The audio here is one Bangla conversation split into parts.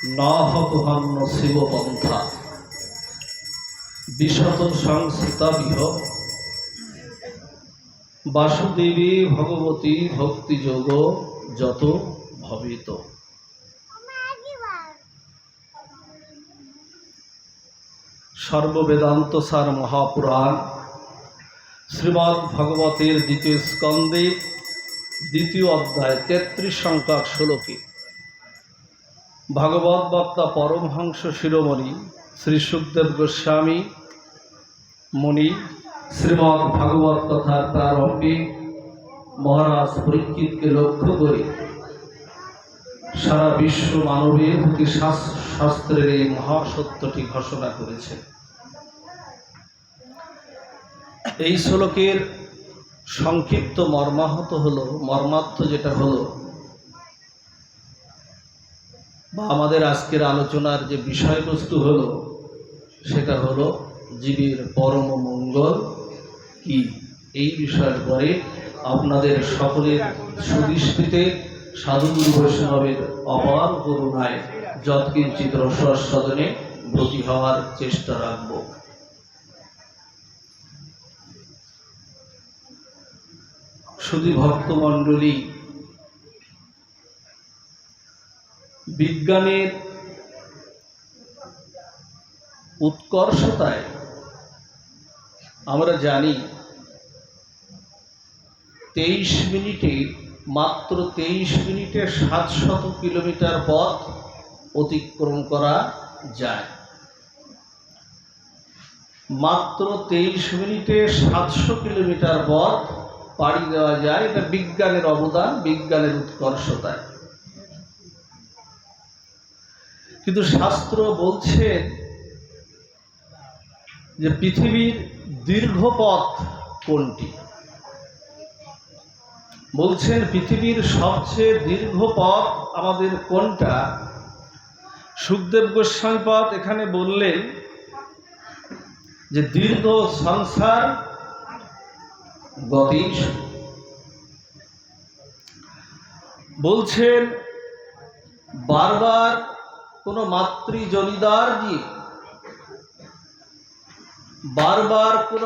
নাহতহান্য শিবপন্থা বিশত সংস্কৃতাবিহ বাসুদেবী ভগবতী ভক্তিযোগ যত ভবিত। সর্ববেদান্ত সার মহাপুরাণ শ্রীমদ্ ভগবতের দ্বিতীয় স্কন্ধে দ্বিতীয় অধ্যায় 33 সংখ্যক শ্লোকে ভাগবত বক্তা পরমহংস শিরোমণি শ্রী সুখদেব গোস্বামী মুনি শ্রীমদ্ ভাগবত কথার প্রারম্ভে মহারাজ পরীক্ষিতকে লক্ষ্য করে সারা বিশ্ব মানবের প্রতি শাস্ত্রের এই মহাসত্যটি ঘোষণা করেছে। এই শ্লোকের সংক্ষিপ্ত মর্মার্থ যেটা হলো বা আমাদের আজকের আলোচনার যে বিষয়বস্তু হলো সেটা হলো জীবের পরম মঙ্গল কি। এই বিষয়ের পরে আপনাদের সকলের সুদৃষ্টিতে সাধুগুরু বৈষ্ণবের অপার করুণায় যৎকিঞ্চিৎ রসাস্বাদনে ব্রতী হওয়ার চেষ্টা রাখব। শুধু ভক্তমণ্ডলী, বিজ্ঞানের উৎকর্ষতায় আমরা জানি 23 মিনিটে মাত্র 23 মিনিটে 700 কিলোমিটার পথ অতিক্রম করা যায়। মাত্র 23 মিনিটে 700 কিলোমিটার পথ পাড়ি দেওয়া যায়। এটা বিজ্ঞানের অবদান, বিজ্ঞানের উৎকর্ষতায়। কিন্তু শাস্ত্র বলছে যে পৃথিবীর দীর্ঘ পথ কোনটি। বলছেন পৃথিবীর সবচেয়ে দীর্ঘ পথ আমাদের কোনটা। সুখদেব গোস্বামীপাদ এখানে বললেন যে দীর্ঘ সংসার গতিশ। বলছেন বারবার কোনো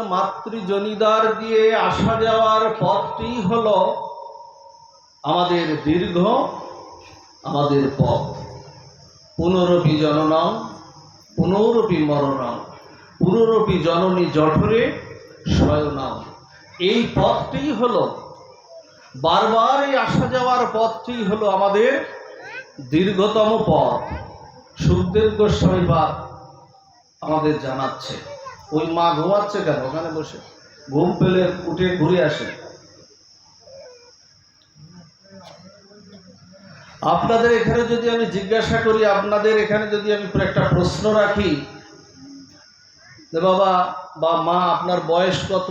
মাতৃজনিদার দিয়ে আসা যাওয়ার পথটি হলো আমাদের দীর্ঘ, আমাদের পথ। পুনরপি জননং পুনরপি মরণং পুনরপি জননী জঠরে শয়নং। এই পথটি হলো বারবার এই আসা যাওয়ার পথটি হলো আমাদের দীর্ঘতম পথ। সুখদেব গোস্বামীপাদ আমাদের জানাচ্ছে। ওই মা ঘুমাচ্ছে কেন? ওখানে বসে ঘুম পেলে উঠে ঘুরে আসে। আপনাদের এখানে যদি আমি জিজ্ঞাসা করি, আপনাদের এখানে যদি আমি একটা প্রশ্ন রাখি যে বাবা বা মা আপনার বয়স কত,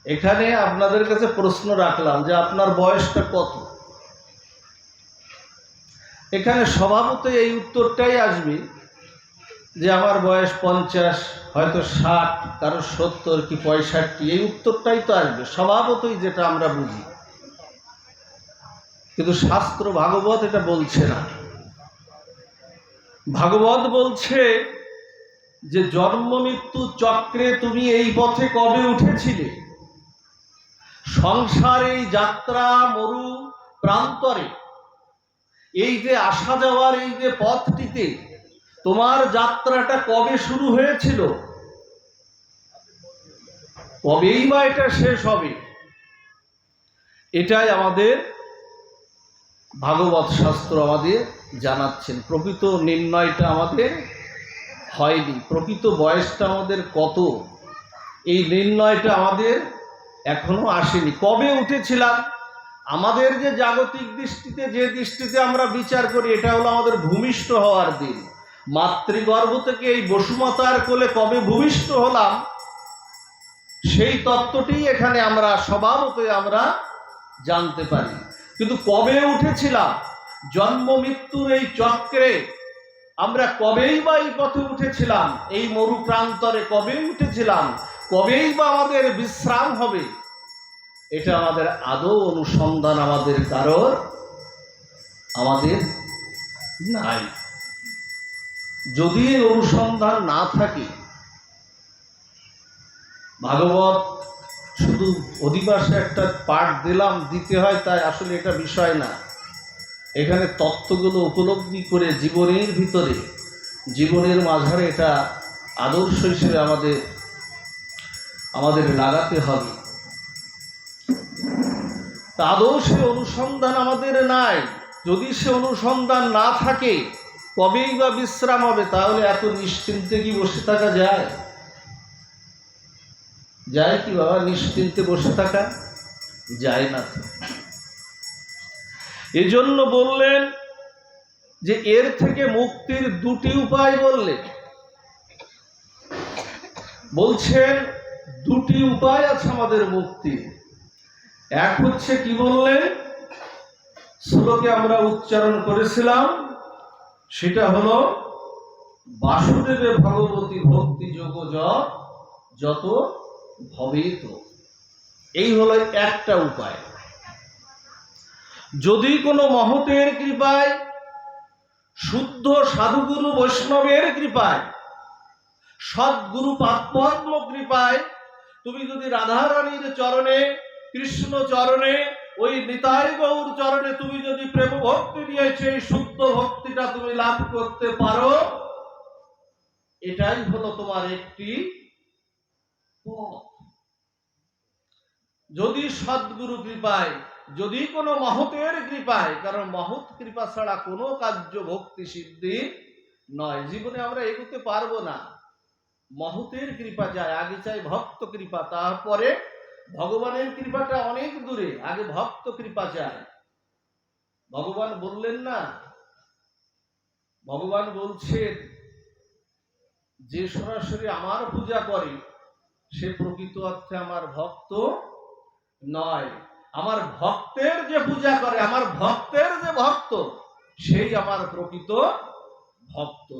এখানে আপনাদের কাছে প্রশ্ন রাখলাম যে আপনার বয়সটা কত, এখানে স্বভাবতই এই উত্তরটাই আসবে যে আমার বয়স 50, হয়তো 60, কারো 70 কি 65। এই উত্তরটাই তো আসবে স্বভাবতই, যেটা আমরা বুঝি। কিন্তু শাস্ত্র ভাগবত এটা বলছে না। ভাগবত বলছে যে জন্ম মৃত্যু চক্রে তুমি এই পথে কবে উঠেছিলে। সংসার এই যাত্রা মরু প্রান্তরে, এই যে আসা যাওয়ার এই যে পথটিতে তোমার যাত্রাটা কবে শুরু হয়েছিল, কবেই বা এটা শেষ হবে। এটাই আমাদের ভাগবত শাস্ত্র আমাদের জানাচ্ছেন। প্রকৃত নির্ণয়টা আমাদের হয়নি, প্রকৃত বয়সটা আমাদের কত এই নির্ণয়টা আমাদের এখনো আসেনি। কবে উঠেছিলাম, আমাদের যে জাগতিক দৃষ্টিতে, যে দৃষ্টিতে আমরা বিচার করি, এটা হলো আমাদের ভূমিষ্ঠ হওয়ার দিন। মাতৃগর্ভ থেকে এই বসুমাতার কোলে কবে ভূমিষ্ঠ হলাম, সেই তত্ত্বটি এখানে আমরা স্বভাবতই আমরা জানতে পারি। কিন্তু কবে উঠেছিলাম, জন্ম মৃত্যুর এই চক্রে আমরা কবেই বা এই পথে উঠেছিলাম, এই মরু প্রান্তরে কবে উঠেছিলাম, কবেই বা আমাদের বিশ্রাম হবে, এটা আমাদের আদৌ অনুসন্ধান আমাদের কারোর আমাদের নাই। যদি এই অনুসন্ধান না থাকে, ভাগবত শুধু অধিবাসে একটা পাঠ দিলাম দিতে হয় তাই আসলে এটা বিষয় না। এখানে তত্ত্বগুলো উপলব্ধি করে জীবনের ভিতরে, জীবনের মাঝারে এটা আদর্শ হিসেবে আমাদের লাগাতে হবে। তা আদর্শে অনুসন্ধান আমাদের নাই। যদি সে অনুসন্ধান না থাকে কবেই বা বিশ্রাম হবে? তাহলে এত নিশ্চিন্তে কি বসে থাকা যায়? যায় কি বাবা নিশ্চিন্তে বসে থাকা? যায় না তো। এজন্য বললেন যে এর থেকে মুক্তির দুটি উপায় বলছেন দুটি উপায় আছে আমাদের মুক্তির। এক হচ্ছে কি বললেন, শ্লোকে আমরা উচ্চারণ করেছিলাম, সেটা হলো বাসুদেবে ভগবতী ভক্তি যোগ যত ভবেত। এই হলো একটা উপায়। যদি কোনো মহতের কৃপায়, শুদ্ধ সাধুগুরু বৈষ্ণবের কৃপায়, সদ্গুরু পাদপদ্ম কৃপায় তুমি যদি রাধারানীর চরণে, কৃষ্ণ চরণে, ওই নিতাই গৌর চরণে তুমি যদি প্রেম ভক্তি নিয়ে সেই শুদ্ধ ভক্তিটা তুমি লাভ করতে পারো, এটাই হলো তোমার একটি পথ। যদি সদ্গুরু কৃপায়, যদি কোনো মহতের কৃপায়, কারণ মহৎ কৃপা ছাড়া কোনো কার্য ভক্তি সিদ্ধি নয়। জীবনে আমরা এগোতে পারবো না। মহতের কৃপা যায়, আগে চাই ভক্ত কৃপা, তারপরে ভগবানের কৃপাটা অনেক দূরে, আগে ভক্ত কৃপা চায়। ভগবান বললেন না, ভগবান বলছেন যে সরাসরি আমার পূজা করে সে প্রকৃত অর্থে আমার ভক্ত নয়। আমার ভক্তের যে পূজা করে, আমার ভক্তের যে ভক্ত, সেই আমার প্রকৃত ভক্ত।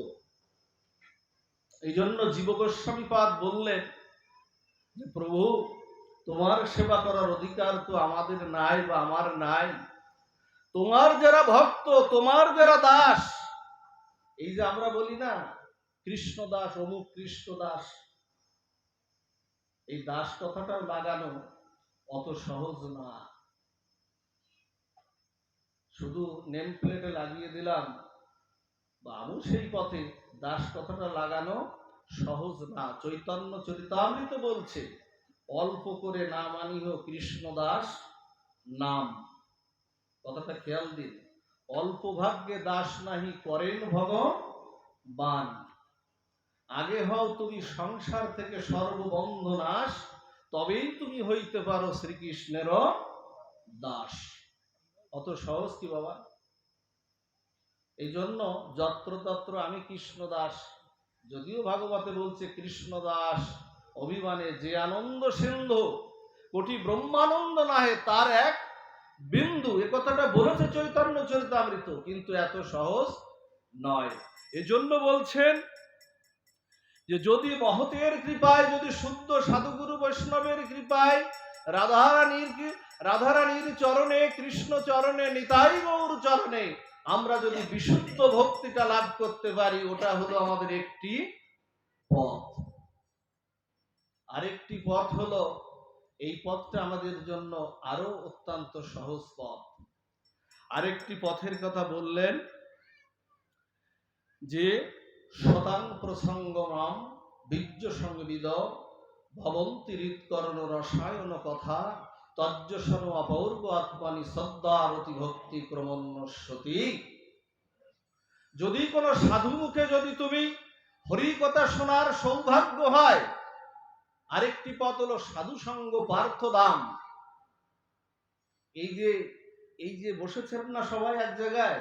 এই জন্য জীব গোস্বামীপাদ বললেন যে প্রভু তোমার সেবা করার অধিকার তো আমাদের নাই বা আমার নাই। তোমার যারা ভক্ত, তোমার যারা দাস, এই যে আমরা বলি না কৃষ্ণ দাস, অমুক কৃষ্ণ দাস, এই দাস কথাটা লাগানো অত সহজ না। শুধু নেম প্লেটে লাগিয়ে দিলাম বা আমি সেই পথে, দাস কথাটা লাগানো সহজ না। চৈতন্য চরিতামৃত বলছে অল্প করে না মানিহ কৃষ্ণ দাস নাম। কথাটা খেয়াল দিন, অল্প ভাগ্যে দাস নাহি করেন ভগবান। আগে হও তুমি সংসার থেকে সর্ববন্ধ নাশ, তবেই তুমি হইতে পারো শ্রীকৃষ্ণের দাস। অত সহজ কি বাবা? এই জন্য যত্রতত্র আমি কৃষ্ণ দাস, যদিও ভাগবতে বলছে কৃষ্ণ দাস অভিমানে যে আনন্দ সিন্ধু, কোটি ব্রহ্মানন্দ নাহে তার এক বিন্দু, এ কথাটা বলেছে চৈতন্য চরিতামৃত, কিন্তু এত সহজ নয়। এজন্য বলছেন যে যদি মহতের কৃপায়, যদি শুদ্ধ সাধুগুরু বৈষ্ণবের কৃপায়, রাধারানীর চরণে, কৃষ্ণ চরণে, নিতাই গৌর চরণে আমরা যদি বিশুদ্ধ ভক্তিটা লাভ করতে পারি, ওটা হলো আমাদের একটি পথ। আরেকটি পথ হলো, এই পথটা আমাদের জন্য আরো অত্যন্ত সহজ পথ। আরেকটি পথের কথা বললেন যে শতাং প্রসঙ্গমাম বীর্য সংবিদ ভবন্তি হৃৎকর্ণ রসায়ন কথা তজ্জসন অপূর্ব আত্মানি সদ্দারতি ভক্তি ক্রমন্নস্যতি। যদি কোনো সাধু মুখে যদি তুমি হরি কথা শোনার সৌভাগ্য হয়, আরেকটি পথ হলো সাধু সঙ্গ পার্থধাম। এই যে বসেছেন না সবাই এক জায়গায়,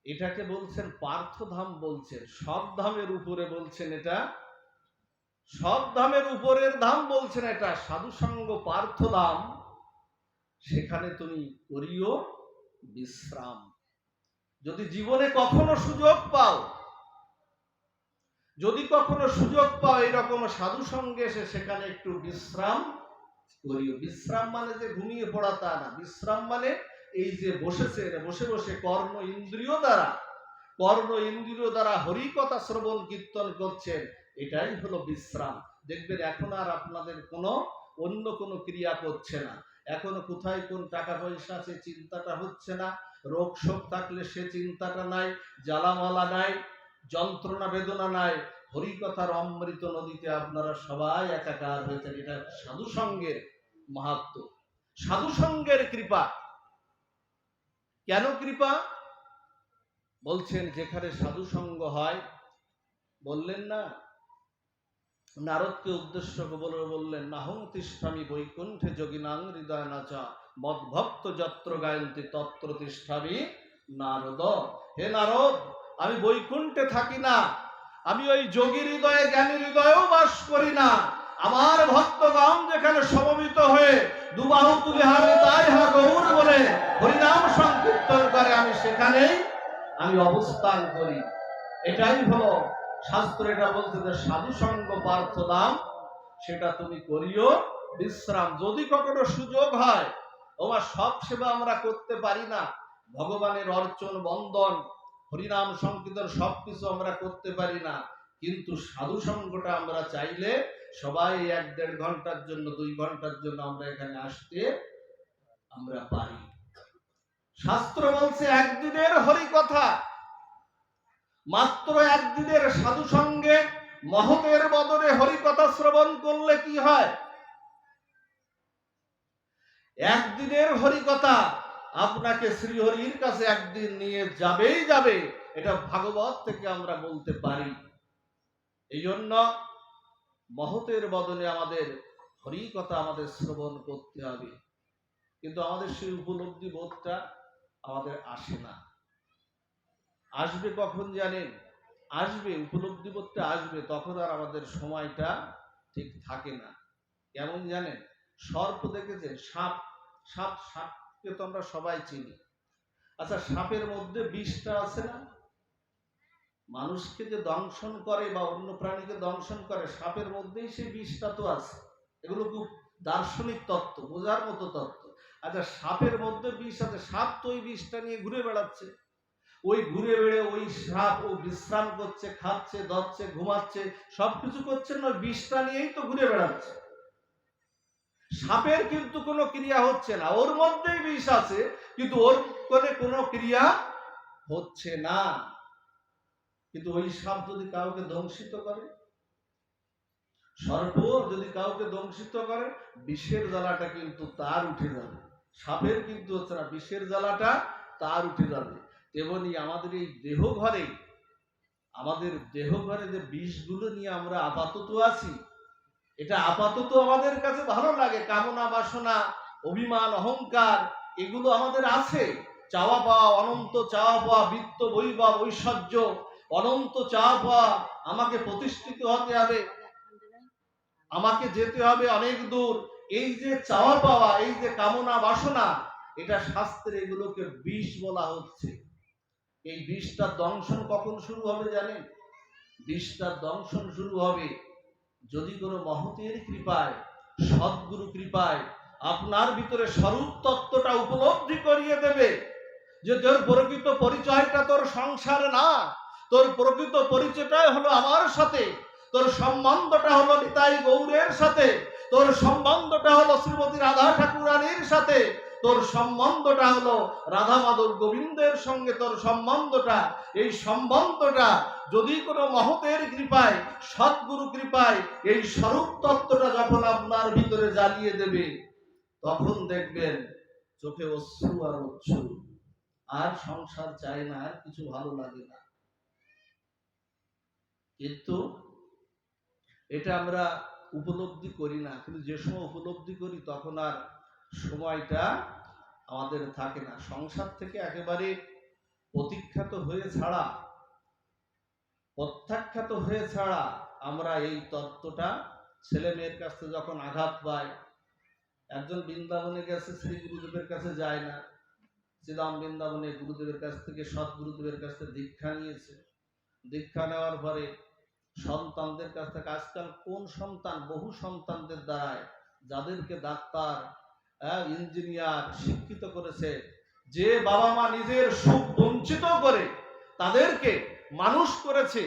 এটাকে বলছেন পার্থধাম, বলছেন সব ধামের উপরে, বলছেন এটা সব ধামের উপরের ধাম, বলছেন এটা সাধুসঙ্গ পার্থধাম। সেখানে তুমি করিও বিশ্রাম। যদি জীবনে কখনো সুযোগ পাও, যদি কখনো সুযোগ পাও এরকম সাধু সঙ্গে এসে সেখানে একটু বিশ্রাম করিও। বিশ্রাম মানে যে ঘুমিয়ে পড়া তা না, বিশ্রাম মানে এই যে বসেছে, বসে বসে কর্ম ইন্দ্রিয় দ্বারা কর্ণ ইন্দ্রিয় দ্বারা হরিকথা শ্রবণ কীর্তন করছেন, এটাই হলো বিশ্রাম। দেখবেন এখন আর আপনাদের অন্য কোনো ক্রিয়া করছে না। এখনো কোথায় কোন টাকা পয়সা সে চিন্তাটা হচ্ছে না, রোগ শোক থাকলে সে চিন্তাটা নাই, জ্বালামালা নাই, যন্ত্রণা বেদনা নাই। হরিকথার অমৃত নদীতে আপনারা সবাই একাকার হয়েছেন। এটা সাধু সঙ্গের মাহাত্ম্য, সাধু সঙ্গের কৃপা। কেন কৃপা বলছেন? যেখানে সাধু সঙ্গ হয়, বললেন না নারদকে উদ্দেশ্য করে বললেন, নাহং তিষ্ঠামি বৈকুণ্ঠে যোগিনাং হৃদয় নাচা মদ্ভক্ত যত্র গায়ন্তি তত্র তিষ্ঠামি নারদ। হে নারদ, আমি বৈকুণ্ঠে থাকি না, আমি ওই যোগীর হৃদয়ে জ্ঞানীর হৃদয়েও বাস করি না। আমার ভক্তগণ যেখানে সমবেত হয়ে দুবাহু তুলে হারে তাই হা গৌর বলে হরিনাম সংকীর্তন করে, আমি সেখানেই আমি অবস্থান করি। এটাই হলো শাস্ত্র। এটা বলতে যে সাধু সঙ্গ পার্থ দাম, সেটা তুমি করিও বিশ্রাম। যদি কখনো সুযোগ হয়, তোমার সব সেবা আমরা করতে পারি না, ভগবানের অর্চন বন্দন হরিনাম সংকীর্তন সবকিছু আমরা করতে পারি না, কিন্তু সাধু সঙ্গটা আমরা চাইলে সবাই 1-1.5 ঘন্টার জন্য 2 ঘন্টার জন্য আমরা এখানে আসতে আমরা পারি। শাস্ত্র বলছে একদিনের হরিকথা, মাত্র একদিনের সাধু সঙ্গে মহতের বদনে হরিকথা শ্রবণ করলে কি হয়? একদিনের হরিকথা আপনাকে শ্রীহরির কাছে একদিন নিয়ে যাবেই যাবে, এটা ভাগবত থেকে আমরা বলতে পারি। এই জন্য মহতের বদনে আমাদের হরিকথা আমাদের শ্রবণ করতে হবে। কিন্তু আমাদের সেই উপলব্ধি বোধটা আমাদের আসে না। আসবে কখন জানেন? আসবে, উপলব্ধি বোধটা আসবে, তখন আর আমাদের সময়টা ঠিক থাকে না। কেমন জানেন? সর্প দেখেছেন? সাপ, সাপ সাপকে তো আমরা সবাই চিনি। আচ্ছা, সাপের মধ্যে বিষটা আছে না? মানুষকে যে দংশন করে বা অন্য প্রাণীকে দংশন করে, সাপের মধ্যেই সেই বিষটা তো আছে। এগুলো খুব দার্শনিক তত্ত্ব, বোঝার মতো তত্ত্ব। আচ্ছা, সাপের মধ্যে বিষ আছে, সাপ তো ওই বিষটা নিয়ে ঘুরে বেড়াচ্ছে। ওই ঘুরে বেড়ে ওই সাপ ও বিশ্রাম করছে, খাচ্ছে, ধরছে, ঘুমাচ্ছে, সবকিছু করছে না, ওই বিষটা নিয়েই তো ঘুরে বেড়াচ্ছে। সাপের কিন্তু কোনো ক্রিয়া হচ্ছে না, ওর মধ্যেই বিষ আছে, কিন্তু ওর কোনো ক্রিয়া হচ্ছে না। কিন্তু ওই সাপ যদি কাউকে দংশিত করে, সর্প যদি কাউকে দংশিত করে, বিষের জ্বালাটা কিন্তু তার উঠে যাবে। সাপের কিন্তু হচ্ছে না, বিষের জ্বালাটা তার উঠে যাবে। তেমনি আমাদের এই দেহ ঘরে যে বিষগুলো নিয়ে আমরা আপাতত আছি, এটা আপাতত আমাদের কাছে ভালো লাগে। কামনা বাসনা, অভিমান, অহংকার, এগুলো আমাদের আছে। চাওয়া পাওয়া, অনন্ত চাওয়া পাওয়া, বিত্ত বৈভব ঐশ্বর্য, অনন্ত চাওয়া পাওয়া, আমাকে প্রতিষ্ঠিত হতে হবে, আমাকে যেতে হবে অনেক দূর, এই যে চাওয়া পাওয়া, এই যে কামনা বাসনা, এটা শাস্ত্রে এগুলোকে বিষ বলা হচ্ছে। এই বিষটার দংশন কখন শুরু হবে জানেন? বিষটার দংশন শুরু হবে যদি কোনো মহতের কৃপায়, সদ্গুরু কৃপায় আপনার ভিতরে স্বরূপ তত্ত্বটা উপলব্ধি করিয়ে দেবে যে তোর প্রকৃত পরিচয়টা তোর সংসার না, তোর প্রকৃত পরিচয়টাই হলো আমার সাথে, তোর সম্বন্ধটা হলো নিতাই গৌরের সাথে, তোর সম্বন্ধটা হলো শ্রীমতী রাধা ঠাকুরানীর সাথে, তোর সম্বন্ধটা হলো রাধা মাধব গোবিন্দের সঙ্গে, তোর সম্বন্ধটা, এই সম্বন্ধটা যদি কোনো মহতের কৃপায়, সদ্গুরু কৃপায় এই স্বরূপ তত্ত্বটা যখন আপনার ভিতরে জ্বালিয়ে দেবে, তখন দেখবেন চোখে অশ্রু আর অশ্রু, আর সংসার চায় না, আর কিছু ভালো লাগে না। কিন্তু এটা আমরা উপলব্ধি করি না। কিন্তু যে সময় উপলব্ধি করি তখন আর সময়টা আমাদের থাকে না। সংসার থেকে একেবারে প্রত্যাখ্যাত হয়ে ছাড়া আমরা এই তত্ত্বটা ছেলে মেয়ের কাছে যখন আঘাত পায়, একজন বৃন্দাবনে গেছে, শ্রী গুরুদেবের কাছে যায় না, শ্রীরাম বৃন্দাবনে গুরুদেবের কাছ থেকে, সৎ গুরুদেবের কাছ থেকে দীক্ষা নিয়েছে। দীক্ষা নেওয়ার পরে সন্তানদের কাছ থেকে, আজকাল কোন সন্তান, বহু সন্তানদের দ্বারায় যাদেরকে ডাক্তার, ইঞ্জিনিয়ার শিক্ষিত করেছে, যে বাবা মা নিজের সুখ বঞ্চিত করে তাদেরকে মানুষ করেছে,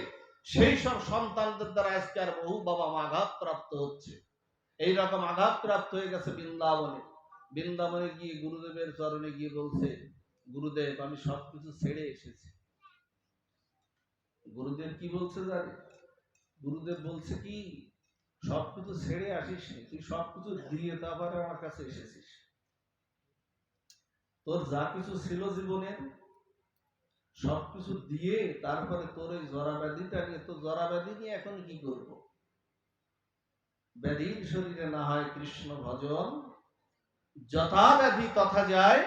সেই সব সন্তানদের দ্বারা আজকে আর বহু বাবা মা আঘাতপ্রাপ্ত হচ্ছে। এইরকম আঘাতপ্রাপ্ত হয়ে গেছে বৃন্দাবনে। বৃন্দাবনে গিয়ে গুরুদেবের চরণে গিয়ে বলছে, গুরুদেব আমি সবকিছু ছেড়ে এসেছি। গুরুদেব কি বলছে জানে? গুরুদেব বলছে কি, সবকিছু ছেড়ে আসিস নি, তুই সবকিছু দিয়ে তারপরে আমার কাছে এসেছিস। তোর যা কিছু ছিল জীবনের সবকিছু দিয়ে তারপরে তোর এই জরা ব্যাধিটা নিয়ে, তো জরা ব্যাধি নিয়ে এখন কি করব? ব্যাধির শরীরে না হয় কৃষ্ণ ভজন, যথা ব্যাধি তথা যায়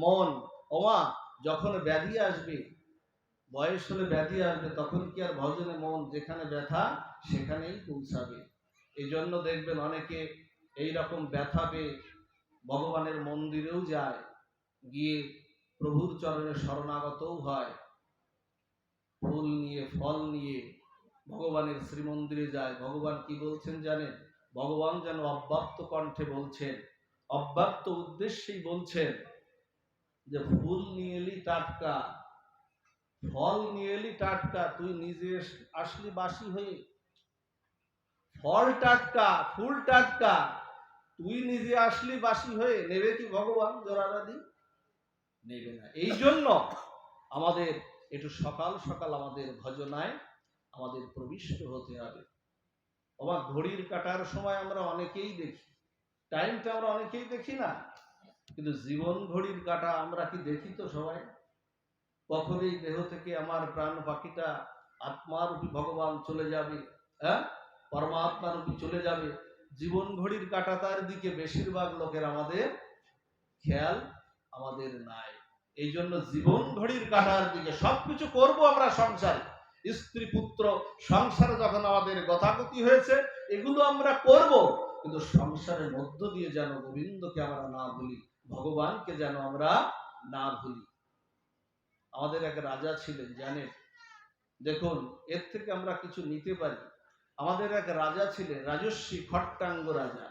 মন। ওমা, যখন ব্যাধি আসবে, বয়স হলে ব্যাধি আসবে, তখন কি আর ভজনে মন, যেখানে ব্যথা সেখানেই পৌঁছাবে। এই জন্য দেখবেন অনেকে এইরকম ব্যথা পেয়ে ভগবানের মন্দিরেও যায়, গিয়ে প্রভুর চরণে শরণাগতও হয়, ফুল নিয়ে ফল নিয়ে ভগবানের শ্রীমন্দিরে যায়। ভগবান কি বলছেন জানেন? ভগবান যেন অব্যক্ত কণ্ঠে বলছেন, অব্যক্ত উদ্দেশ্যেই বলছেন যে ফুল নিয়ে এলি টাটকা, ফল নিয়ে এলি টাটকা, তুই নিজে আসলি বাসি হয়ে। ফল টাটকা, ফুল টাটকা, তুই নিজে আসলি বাসি হয়ে। নেবে কি ভগবান জোড়াবাদী? নেবে না। এই জন্য আমাদের একটু সকাল সকাল আমাদের ভজনায় আমাদের প্রবিষ্ট হতে হবে। আবার ঘড়ির কাটার সময় আমরা অনেকেই দেখি, টাইমটা আমরা অনেকেই দেখি না, কিন্তু জীবন ঘড়ির কাটা আমরা কি দেখি? তো সবাই কখন এই দেহ থেকে আমার প্রাণ পাখিটা আত্মারূপী ভগবান চলে যাবে, হ্যাঁ, পরমাত্মারূপী চলে যাবে, জীবন ঘড়ির কাটা তার দিকে বেশিরভাগ লোকের আমাদের খেয়াল আমাদের নাই। এই জন্য জীবন ঘড়ির কাটার দিকে সবকিছু করব আমরা সংসারে, স্ত্রী পুত্র সংসারে যখন আমাদের গতাগতি হয়েছে, এগুলো আমরা করব, কিন্তু সংসারের মধ্য দিয়ে যেন গোবিন্দকে আমরা না ভুলি, ভগবানকে যেন আমরা না ভুলি। আমাদের এক রাজা ছিলেন জানেন, দেখুন এর থেকে আমরা কিছু নিতে পারি। আমাদের এক রাজা ছিলেন, রাজস্বী খট্টাঙ্গ রাজা,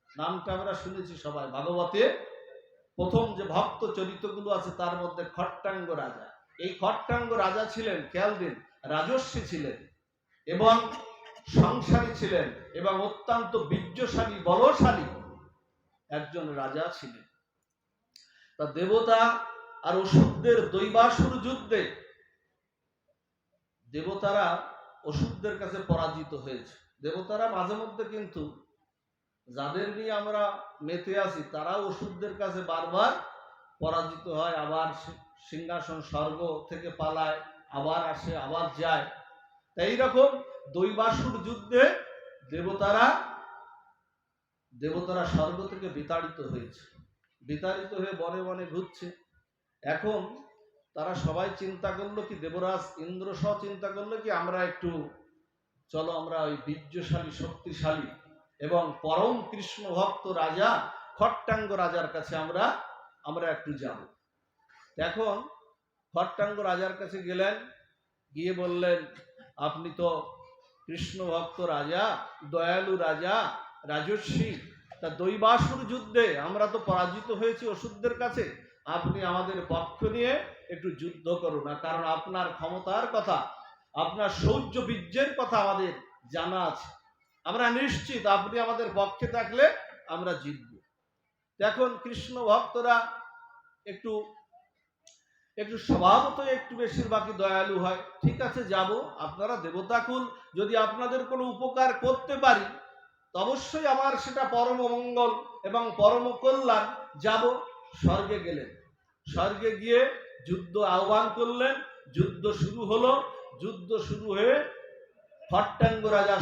নামটা আমরা শুনেছি সবাই। ভাগবতে প্রথম যে ভক্ত চরিত্রগুলো আছে তার মধ্যে খট্টাঙ্গ রাজা। এই খট্টাঙ্গ রাজা ছিলেন, খেয়াল দিন, রাজস্বী ছিলেন এবং সংসারী ছিলেন এবং অত্যন্ত বীর্যশালী বলশালী একজন রাজা ছিলেন। তা দেবতা আর অসুরদের দৈবাসুর যুদ্ধে দেবতারা অসুরদের কাছে পরাজিত হয়েছে। দেবতারা মাঝে মধ্যে কিন্তু যাদের নিয়ে আমরা মেতে আছি তারাও অসুরদের কাছে বারবার পরাজিত হয়, আবার সিংহাসন স্বর্গ থেকে পালায়, আবার আসে, আবার যায়। তাই এইরকম দৈবাসুর যুদ্ধে দেবতারা স্বর্গ থেকে বিতাড়িত হয়েছে, বিতাড়িত হয়ে বনে বনে ঘুরছে। এখন তারা সবাই চিন্তা করলো কি, দেবরাজ ইন্দ্র সহ চিন্তা করলো কি, আমরা একটু চলো আমরা ওই বীর্যশালী শক্তিশালী এবং পরম কৃষ্ণ ভক্ত রাজা খট্টাঙ্গ রাজার কাছে আমরা একটু যাব। এখন খট্টাঙ্গ রাজার কাছে গেলেন, গিয়ে বললেন, আপনি তো কৃষ্ণ ভক্ত রাজা, দয়ালু রাজা, রাজস্বী, তা দৈবাসুর যুদ্ধে আমরা তো পরাজিত হয়েছি অসুরদের কাছে, আপনি আমাদের পক্ষ নিয়ে একটু যুদ্ধ করুন না, কারণ আপনার ক্ষমতার কথা, আপনার শৌর্য বীর্যের কথা আমাদের জানা আছে, আমরা নিশ্চিত আপনি আমাদের পক্ষে থাকলে আমরা জিতব। এখন কৃষ্ণ ভক্তরা একটু একটু স্বভাবত একটু বেশিরভাগই দয়ালু হয়। ঠিক আছে, যাব, আপনারা দেবতাকুল, যদি আপনাদের কোনো উপকার করতে পারি তো অবশ্যই আমার সেটা পরম মঙ্গল এবং পরম কল্যাণ, যাব। স্বর্গে গেলেন, স্বর্গে গিয়ে যুদ্ধ আহ্বান করলেন, যুদ্ধ শুরু হলো। যুদ্ধ শুরু হয়ে খট্টাঙ্গ রাজার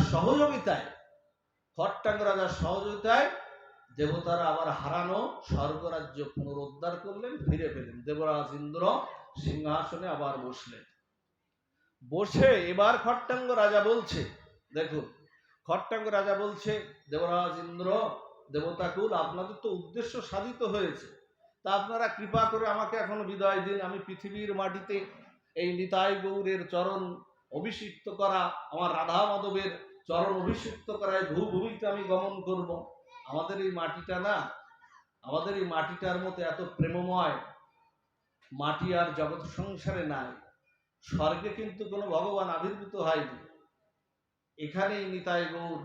সহযোগিতায় দেবতারা আবার হারানো স্বর্গরাজ্য পুনরুদ্ধার করলেন, ফিরে পেলেন। দেবরাজ ইন্দ্র সিংহাসনে আবার বসলেন। বসে এবার খট্টাঙ্গ রাজা বলছে, দেখুন খট্টাঙ্গ রাজা বলছে, দেবরাজ ইন্দ্র, দেবতাকুল, আপনাদের তো উদ্দেশ্য সাধিত হয়েছে, তা আপনারা কৃপা করে আমাকে এখনো বিদায় দিন। আমি পৃথিবীর মাটিতে এই নিতাই গৌরের চরণ অভিষিক্ত করা, আমার রাধা মাধবের চরণ অভিষিক্ত করা এই ভূভূমিতে আমি গমন করব। আমাদের এই মাটিটা না, আমাদের এই মাটিটার মতো এত প্রেমময় মাটি আর জগৎ সংসারে নাই। স্বর্গে কিন্তু কোনো ভগবান আবির্ভূত হয়নি। এখানেই নিতাই গৌর,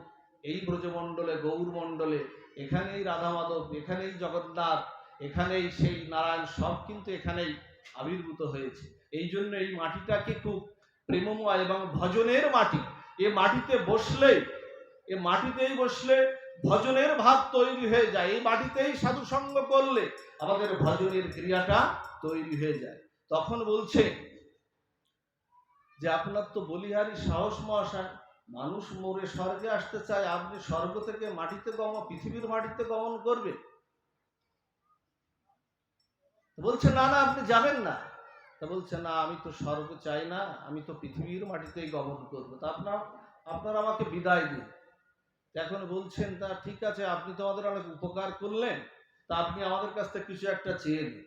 এই ব্রজমণ্ডলে গৌরমণ্ডলে, এখানেই রাধা মাধব, এখানেই জগন্নাথ, এখানেই সেই নারায়ণ, সব কিন্তু এখানেই আবির্ভূত হয়েছে। এই জন্য এই মাটিটাকে খুব প্রেমময় এবং ভজনের মাটি। এ মাটিতে বসলে, এ মাটিতেই বসলে ভজনের ভাব তৈরি হয়ে যায়। এই মাটিতেই সাধু সঙ্গ করলে আমাদের ভজনের ক্রিয়াটা তৈরি হয়ে যায়। তখন বলছে যে আপনার তো বলিহারি সাহস মহাশয়, মানুষ মরে স্বর্গে আসতে চায়, আপনি স্বর্গ থেকে মাটিতে পৃথিবীর মাটিতে গমন করবে? বলছে না না, আপনি যাবেন না। তা বলছে না, আমি তো স্বর্গ চাই না, আমি তো পৃথিবীর মাটিতেই গমন করবো। তা আপনার আমাকে বিদায় দিন। এখন বলছেন, তা ঠিক আছে, আপনি তো আমাদের অনেক উপকার করলেন, তা আপনি আমাদের কাছ থেকে কিছু একটা চেয়ে নিন,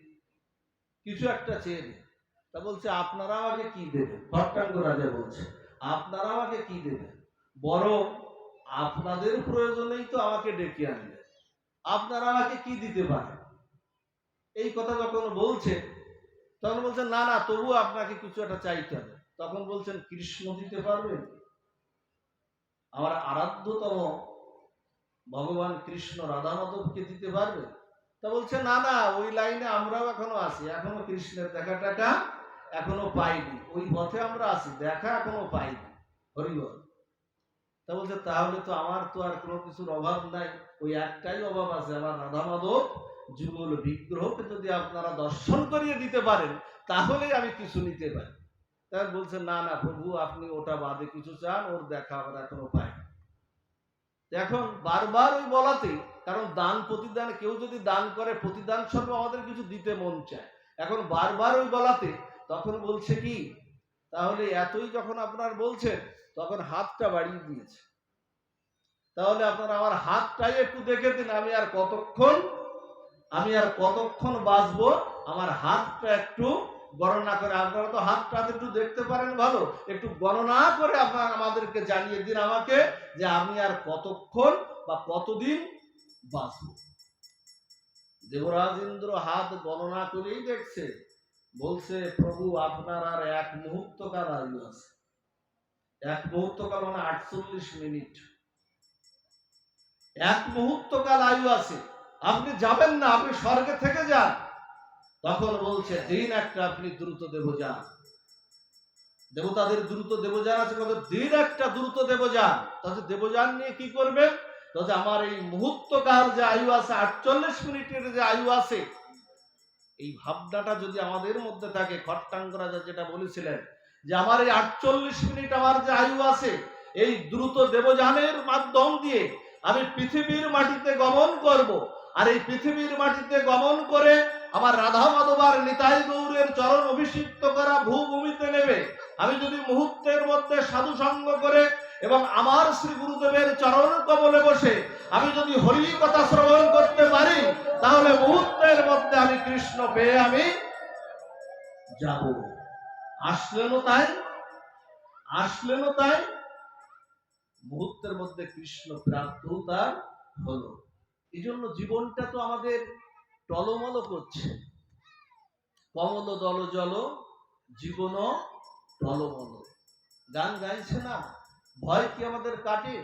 কিছু একটা চেয়ে নিন। তা বলছে, আপনারা আমাকে কি দেবেন? ভট্টাঙ্গ রাজা বলছে, আপনারা আমাকে কি দেবেন? বরং আপনাদের প্রয়োজনেই তো আমাকে ডেকে আনলেন, আপনারা আমাকে কি দিতে পারেন? এই কথা যখন বলছে, তখন বলছেন না না, তবু আপনাকে কিছু একটা চাইতে হবে। তখন বলছেন, কৃষ্ণ দিতে পারবেন? আমার আরাধ্যতম ভগবান কৃষ্ণ রাধা মাধবকে দিতে পারবে? তা বলছে না না, ওই লাইনে আমরাও এখনো আছি, এখনো কৃষ্ণের দেখা টাকা এখনো পাইনি, ওই পথে আমরা আছি, দেখা এখনো পাইনি। হরিবল। তা বলছে, তাহলে তো আমার তো আর কোনো কিছুর অভাব নাই, ওই একটাই অভাব আছে, আমার রাধা মাধব যুগল বিগ্রহকে যদি আপনারা দর্শন করিয়ে দিতে পারেন, তাহলেই আমি কিছু নিতে পারি। তাই বলছে, না না প্রভু, আপনি ওটা বাদে কিছু চান, ওর দেখা আমরা এখনো পাইনি। এখন বারবার ওই বলাতে, কারণ দান প্রতিদান, কেউ যদি দান করে প্রতিদান স্বরূপ আমাদের কিছু দিতে মন চায়। এখন বারবার ওই বলাতে তখন বলছে কি, তাহলে এতই যখন আপনার বলছেন, তখন হাতটা বাড়িয়ে দিয়েছে। তাহলে আপনারা আমার হাতটাই একটু দেখে দিন, আমি আর কতক্ষণ বাঁচবো, আমার হাতটা একটু গণনা করে, আপনারা তো হাতটা একটু দেখতে পারেন ভালো, একটু গণনা করে আপনারা আমাদেরকে জানিয়ে দিন আমাকে, যে আমি আর কতক্ষণ বা কতদিন বাঁচব। দেবরাজ ইন্দ্র হাত গণনা করেই দেখছে, বলছে, প্রভু আপনার আর এক মুহূর্ত কাল আয়ু আছে। এক মুহূর্ত কাল মানে 48 মিনিট, এক মুহূর্ত কাল আয়ু আছে, আপনি যাবেন না, আপনি স্বর্গে থেকে যান। তখন বলছে, দিন একটা আপনি দ্রুত দেবযান, দেবতাদের দ্রুত দেবযান আছে, দিন একটা দ্রুত দেবযান। তাহলে দেবযান নিয়ে কি করবেন? তাহলে আমার এই মুহূর্তকাল যে আয়ু আছে, 48 মিনিটের যে আয়ু আছে, এই ভাবনাটা যদি আমাদের মধ্যে থাকে, খট্টাঙ্গ রাজা যেটা বলেছিলেন, যে আমার এই 48 মিনিট আমার যে আয়ু আছে, এই দ্রুত দেবযানের মাধ্যম দিয়ে আমি পৃথিবীর মাটিতে গমন করব। আর এই পৃথিবীর মাটিতে গমন করে আমার রাধা মাধবার নিতাই গৌরের চরণ অভিষিক্ত করা ভূভূমিতে নেবে। আমি যদি মুহূর্তের মধ্যে সাধু সঙ্গ করে এবং আমার শ্রী গুরুদেবের চরণ কমলে বসে আমি যদি হরি কথা শ্রবণ করতে পারি, তাহলে মুহূর্তের মধ্যে আমি কৃষ্ণ পেয়ে আমি যাব। আসলেনও তাই, মুহূর্তের মধ্যে কৃষ্ণ প্রাপ্ত তার হলো। এই জন্য জীবনটা তো আমাদের টলমল করছে, কমল দল জল জীবন টলমল, গান গাইছে না? ভয় কি আমাদের কাটে?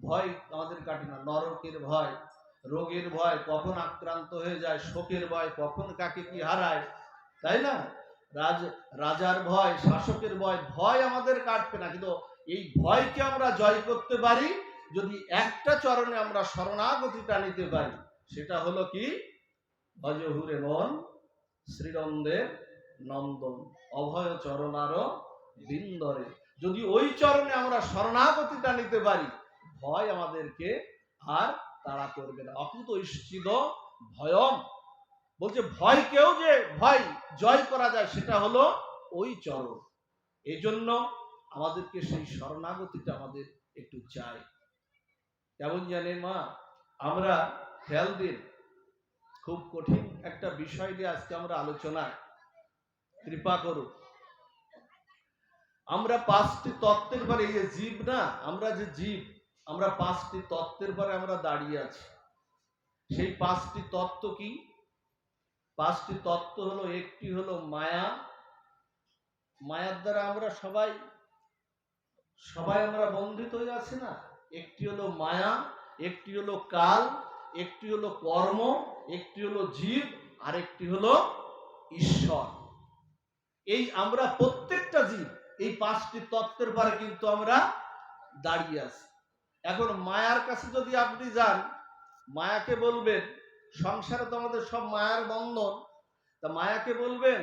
ভয় আমাদের কাটে না। নরকের ভয়, রোগের ভয়, কখন আক্রান্ত হয়ে যায়, শোকের ভয়, কখন কাকে কি হারায়, তাই না? রাজার ভয়, শাসকের ভয়, ভয় আমাদের কাটবে না। কিন্তু এই ভয়কে আমরা জয় করতে পারি যদি একটা চরণে আমরা শরণাগতিটা নিতে পারি। সেটা হলো কি, ভজহুরে মন শ্রীরন্দের নন্দন, অভয় চরণার বিন্দরে। যদি ওই চরণে আমরা শরণাগতিটা নিতে পারি, ভয় আমাদেরকে আর তাড়া করবে না। অকুত ইষ্টিদ ভয়ম, বলছে ভয়কেও যে ভয় জয় করা যায়, সেটা হলো ওই চরণ। এই জন্য আমাদেরকে সেই শরণাগতিটা আমাদের একটু চাই। কেমন জানেন মা, আমরা খেয়াল দিন, খুব কঠিন একটা বিষয় নিয়ে আজকে আমরা আলোচনায়, কৃপা করুন। আমরা 5টি তত্ত্বের পরে, এই যে জীব না, আমরা যে জীব, আমরা 5টি তত্ত্বের পরে আমরা দাঁড়িয়ে আছি। সেই 5টি তত্ত্ব কি? 5টি তত্ত্ব হলো, একটি হলো মায়া, মায়ার দ্বারা আমরা সবাই সবাই আমরা বন্ধিত হয়ে আছি না। একটি হলো মায়া, একটি হলো কাল, একটি হলো কর্ম, একটি হলো জীব, আর একটি হলো ঈশ্বর। এই আমরা প্রত্যেকটা জীব এই পাঁচটি তত্ত্বের পরে কিন্তু আমরা দাঁড়িয়ে আছি। এখন মায়ার কাছে যদি আপনি যান, মায়াকে বলবেন, সংসারে তো আমাদের সব মায়ার বন্ধন, তা মায়াকে বলবেন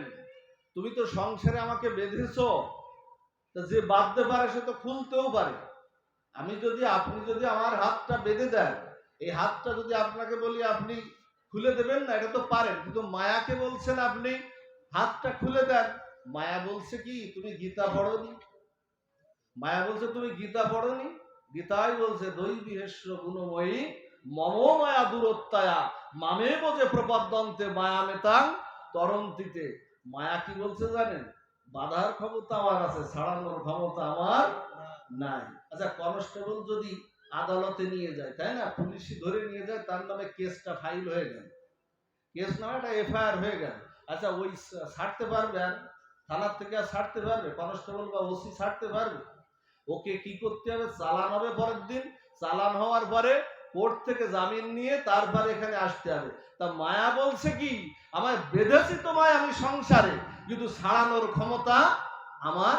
তুমি তো সংসারে আমাকে বেঁধেছো, তা যে বাঁধতে পারে সে তো খুলতেও পারে। আপনি যদি আমার হাতটা বেঁধে দেন, এই হাতটা যদি আপনাকে বলি আপনি খুলে দেবেন না, এটা তো পারেন, কিন্তু মায়াকে বলছেন আপনি হাতটা খুলে দেন। মায়া বলছে কি তুমি গীতা পড়োনি? মায়া বলছে তুমি গীতা পড়োনি? গীতাই বলছে দৈবিহেশ্ব গুণময়ী মম মায়া দূরত্বায়া মামে বোঝে প্রপদ্যন্তে মায়া মেতাং তরন্তিতে। মায়া কি বলছে জানেন? বাধার ক্ষমতা আমার আছে, ছাড়ানোর ক্ষমতা আমার নাই। আচ্ছা, কনস্টেবল যদি আদালতে নিয়ে যায়, তাই না, পুলিশ ধরে নিয়ে যায়, তার নামে কেসটা ফাইল হয়ে গেল, কেস নামে একটা এফআইআর হয়ে গেল। আচ্ছা, ওই ছাড়তে পারবে? আর থানার থেকে আর ছাড়তে পারবে? কনস্টেবল বা ওসি ছাড়তে পারবে? ওকে কি করতে হবে? চালান হবে পরের দিন, চালান হওয়ার পরে কোর্ট থেকে জামিন নিয়ে তারপরে এখানে আসতে হবে। তা মায়া বলছে কি আমায় বেঁধেছি তোমায় আমি সংসারে, কিন্তু ছাড়ানোর ক্ষমতা আমার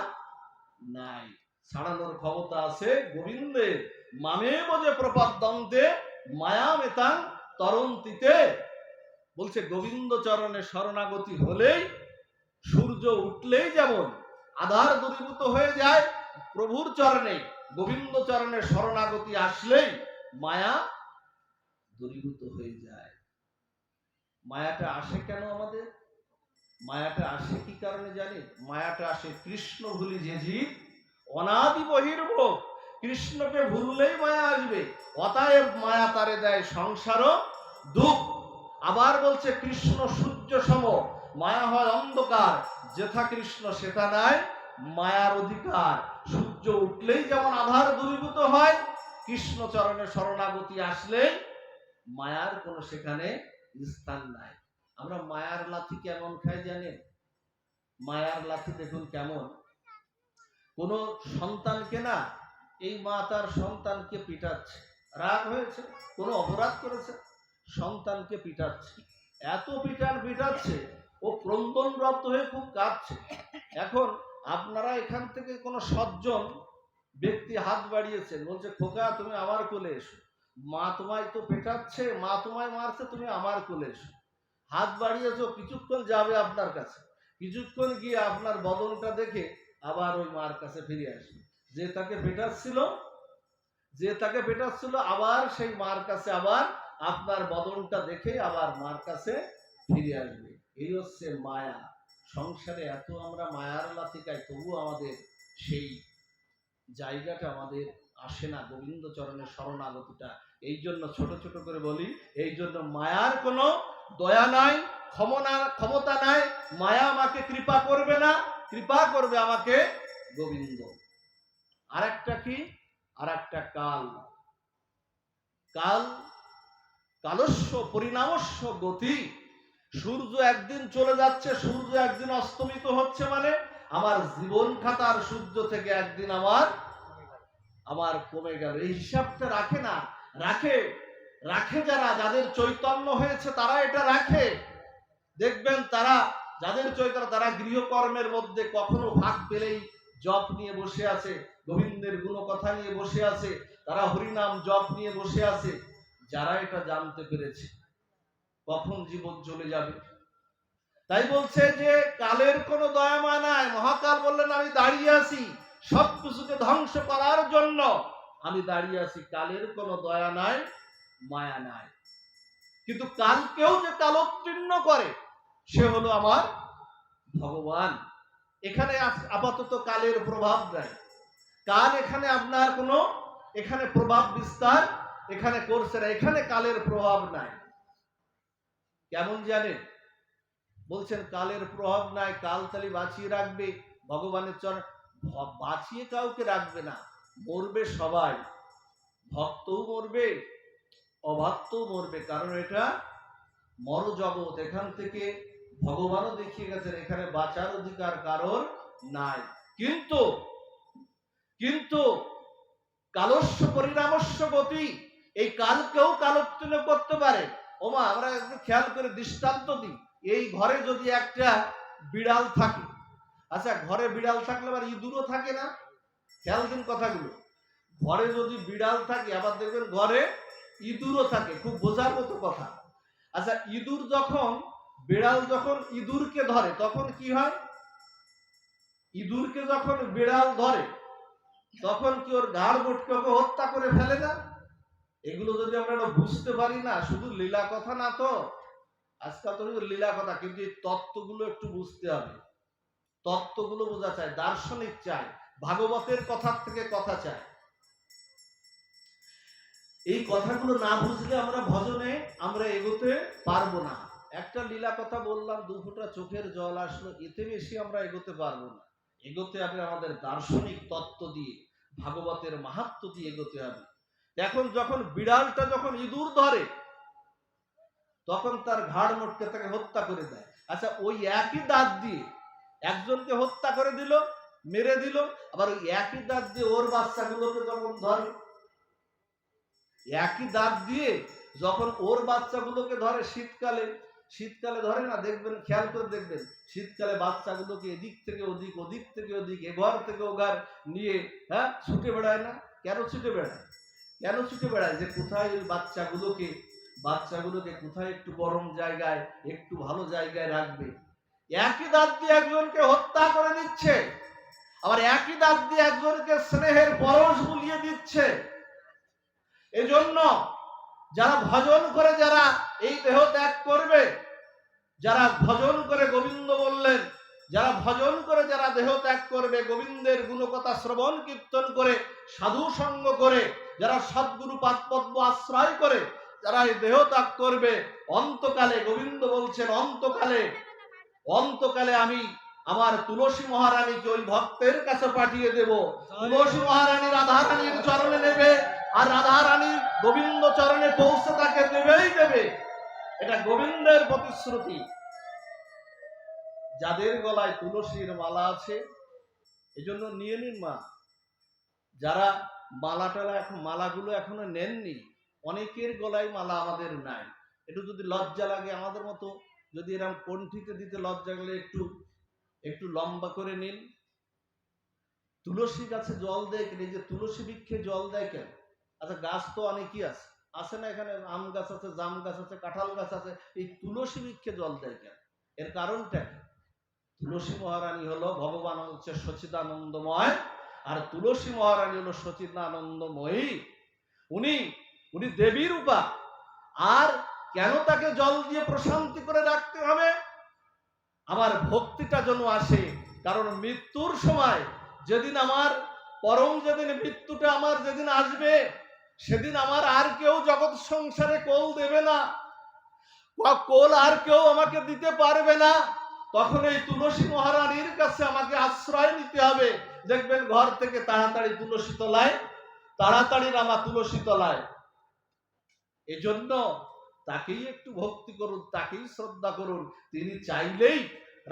নাই। ছাড়ানোর ক্ষমতা আছে গোবিন্দের। মামে বোঝে প্রপদ্যন্তে মায়া মেতাং তরন্তিতে। বলছে গোবিন্দ চরণে শরণাগতি হলেই, সূর্য উঠলেই যেমন আধার দূরীভূত হয়ে যায়, প্রভুর চরণে গোবিন্দ চরণে শরণাগতি আসলেই মায়া দূরীভূত হয়ে যায়। মায়াটা আসে কেন আমাদের? মায়াটা আসে কি কারণে জানি? মায়াটা আসে কৃষ্ণ ভুলি যে জীব অনাদি বহির্ভোগ। কৃষ্ণকে ভুললেই মায়া আসবে, অতএব মায়া তারে দেয় সংসার দুঃখ। আবার বলছে কৃষ্ণ সূর্য সম, মায়া হয় অন্ধকার, যেথা কৃষ্ণ সেটা নাই মায়ার অধিকার। সূর্য উঠলেই যেমন আধার দূরীভূত হয়, কৃষ্ণ চরণে শরণাগতি আসলে মায়ার কোনো সেখানে স্থান নাই। আমরা মায়ার লাথি কেমন খাই জানেন? মায়ার লাথি দেখুন কেমন। কোন সন্তানকে না, এই মা তার সন্তানকে পিটাচ্ছে, রাগ হয়েছে, কোনো অপরাধ করেছে, সন্তানকে পিটাচ্ছে, এত পিটাচ্ছে ও ক্রন্দনরত হয়ে খুব কাঁদছে। এখন আপনারা এখান থেকে কোনো সজ্জন ব্যক্তি হাত বাড়িয়েছেন, বলছে খোকা তুমি আমার কোলে এসো, মা তোমায় তো পেটাচ্ছে, মা তোমায় মারছে, তুমি আমার কোলে এসো। হাত বাড়িয়েছো, কিছুক্ষণ যাবে আপনার কাছে, কিছুক্ষণ গিয়ে আপনার বদনটা দেখে আবার ওই মার কাছে ফিরে আসবে। যে তাকে পেটাচ্ছিল আবার সেই মার কাছে আবার আপনার বদনটা দেখে আবার মার কাছে ফিরে আসবে। এই হচ্ছে মায়া। সংসারে এত আমরা মায়ার লাথি খাই, তবু আমাদের সেই জায়গাটা আমাদের আসে না, গোবিন্দ চরণের শরণাগতিটা। এই জন্য ছোট ছোট করে বলি, এই জন্য মায়ার কোনো দয়া নাই, ক্ষমতা নাই। মায়া আমাকে কৃপা করবে না, কৃপা করবে আমাকে গোবিন্দ। আর একটা কি? আর একটা কাল। কাল কালস্য পরিণামস্য গতি। সূর্য একদিন চলে যাচ্ছে, সূর্য একদিন অস্তমিত হচ্ছে, মানে আমার জীবন খাতার সূর্য থেকে একদিন আমার কমে গেল। এই হিসাবটা রাখে না, রাখে যাদের চৈতন্য হয়েছে তারা এটা রাখে। দেখবেন তারা যাদের চৈতন্য, তারা গৃহকর্মের মধ্যে কখনো ভাগ পেলেই জপ নিয়ে বসে আছে, গোবিন্দের গুণকথা নিয়ে বসে আছে, তারা হরিনাম জপ নিয়ে বসে আছে। যারা এটা জানতে পেরেছে কখন জীবন চলে যাবে, তাই বলছে যে কালের কোনো দয়ামা নাই। মহাকাল বললেন আমি দাঁড়িয়ে আছি সব কিছুকে ধ্বংস করার জন্য, আমি দাঁড়িয়ে আছি, কালের কোনো দয়া নাই, মায়া নাই। কিন্তু কালকেও যে কালোত্তীর্ণ করে সে হলো আমার ভগবান। এখানে আপাতত কালের প্রভাব নাই, কাল এখানে আপনার কোনো এখানে প্রভাব বিস্তার এখানে করছে না, এখানে কালের প্রভাব নাই। কেমন জানেন? বলছেন কালের প্রভাব নাই, কাল তালি বাঁচিয়ে রাখবে ভগবানের চরণ। বাঁচিয়ে কাউকে রাখবে না, মরবে সবাই, ভক্তও মরবে, অভক্তও মরবে, কারণ এটা মর জগৎ। এখান থেকে ভগবানও দেখিয়ে গেছেন এখানে বাঁচার অধিকার কারোর নাই। কিন্তু কিন্তু কালস্য পরিণামস্য গতি, এই কালকেও কালোত্তীর্ণ করতে পারে। ওমা, আমরা একটু খেয়াল করে দৃষ্টান্ত দিই। এই ঘরে যদি একটা বিড়াল থাকে, আচ্ছা ঘরে বিড়াল থাকলে আবার ইঁদুরও থাকে না? খেয়াল দিন কথাগুলো। ঘরে যদি বিড়াল থাকে, আবার দেখবেন ঘরে ইঁদুরও থাকে। খুব বোঝার মতো কথা। আচ্ছা, ইঁদুর যখন, বিড়াল যখন ইঁদুরকে ধরে তখন কি হয়? ইঁদুরকে যখন বিড়াল ধরে তখন কি ওর ঘাড় মোটকে ওকে হত্যা করে ফেলে না? এগুলো যদি আমরা বুঝতে পারি না, শুধু লীলা কথা না তো, আজকাল তো লীলা কথা, কিন্তু এই তত্ত্বগুলো একটু বুঝতে হবে। তত্ত্বগুলো বোঝা চাই, দার্শনিক চাই, ভাগবতের কথার থেকে কথা চাই। এই কথাগুলো না বুঝলে আমরা ভজনে আমরা এগোতে পারবো না। একটা লীলা কথা বললাম, দু ফোঁটা চোখের জল আসলো, এতে বেশি আমরা এগোতে পারবো না। এগোতে হবে আমাদের দার্শনিক তত্ত্ব দিয়ে, ভাগবতের মাহাত্ম্য দিয়ে এগোতে হবে। এখন যখন বিড়ালটা যখন ইঁদুর ধরে তখন তার ঘাড় মোটকে তাকে হত্যা করে দেয়। আচ্ছা, ওই একই দাঁত দিয়ে একজনকে হত্যা করে দিল, মেরে দিল, আবার ওই একই দাঁত দিয়ে ওর বাচ্চাগুলোকে যখন ধরে, একই দাঁত দিয়ে যখন ওর বাচ্চাগুলোকে ধরে, শীতকালে ধরে না, দেখবেন খেয়াল করে দেখবেন, শীতকালে বাচ্চাগুলোকে এদিক থেকে ওদিক, ওদিক থেকে ওদিক, এ ঘর থেকে ও ঘর নিয়ে ছুটে বেড়ায় না? কেন ছুটে বেড়ায়? কেন ছুটে বেড়ায়? যে কোথায় ওই বাচ্চাগুলোকে কোথায় একটু গরম জায়গায়, একটু ভালো জায়গায় রাখবে। একই দাঁত দিয়ে একজনকে হত্যা করে দিচ্ছে, আবার একই দাঁত দিয়ে একজনকে স্নেহের পরশ বুলিয়ে দিচ্ছে। এজন্য যারা ভজন করে, যারা এই দেহ ত্যাগ করবে, যারা ভজন করে, গোবিন্দ বললেন, যারা ভজন করে, যারা দেহ ত্যাগ করবে, গোবিন্দের গুণকথা শ্রবণ কীর্তন করে, সাধু সঙ্গ করে, যারা সদ্গুরু পাদপদ্ম আশ্রয় করে, যারা এই দেহ ত্যাগ করবে, অন্তকালে গোবিন্দ বলছেন, অন্তকালে আমি আমার তুলসী মহারানীকে ওই ভক্তের কাছে পাঠিয়ে দেব। তুলসী মহারানী রাধারানীর চরণে নেবে, আর রাধারানী গোবিন্দ চরণে পৌঁছে তাকে দেবেই দেবে। এটা গোবিন্দের প্রতিশ্রুতি। যাদের গলায় তুলসীর মালা আছে, এজন্য নিয়ে নিন মা। যারা মালাগুলো এখনো নেননি, অনেকের গলায় মালা আমাদের নাই। একটু যদি লজ্জা লাগে, আমাদের মতো যদি এরকম কণ্ঠিতে দিতে লজ্জা গেলে একটু লম্বা করে নিন। তুলসী গাছে জল দেয় কেন? এই যে তুলসী বৃক্ষে জল দেয় কেন? আচ্ছা, গাছ তো অনেকই আছে না? এখানে আম গাছ আছে, জাম গাছ আছে, কাঁঠাল গাছ আছে, এই তুলসী বৃক্ষে জল দেয় কেন? এর কারণটা কি? তুলসী মহারানী হলো, ভগবান হচ্ছে সচিদানন্দময়, আর তুলসী মহারানী হলো সচিদানন্দময়ী। উনি দেবীর রূপা। আর কেন তাকে জল দিয়ে প্রশান্তি করে রাখতে হবে? আমার ভক্তিটা যেন আসে। কারণ মৃত্যুর সময়, যেদিন আমার মৃত্যুটা আমার যেদিন আসবে, সেদিন আমার আর কেউ জগৎ সংসারে কোল দেবে না, কোল আর কেউ আমাকে দিতে পারবে না। তখন এই তুলসী মহারানীর কাছে আমাকে আশ্রয় নিতে হবে। দেখবেন ঘর থেকে তাড়াতাড়ি নামা তুলসী তলায়। এজন্য তাকেই একটু ভক্তি করুন, তাকেই শ্রদ্ধা করুন। তিনি চাইলেই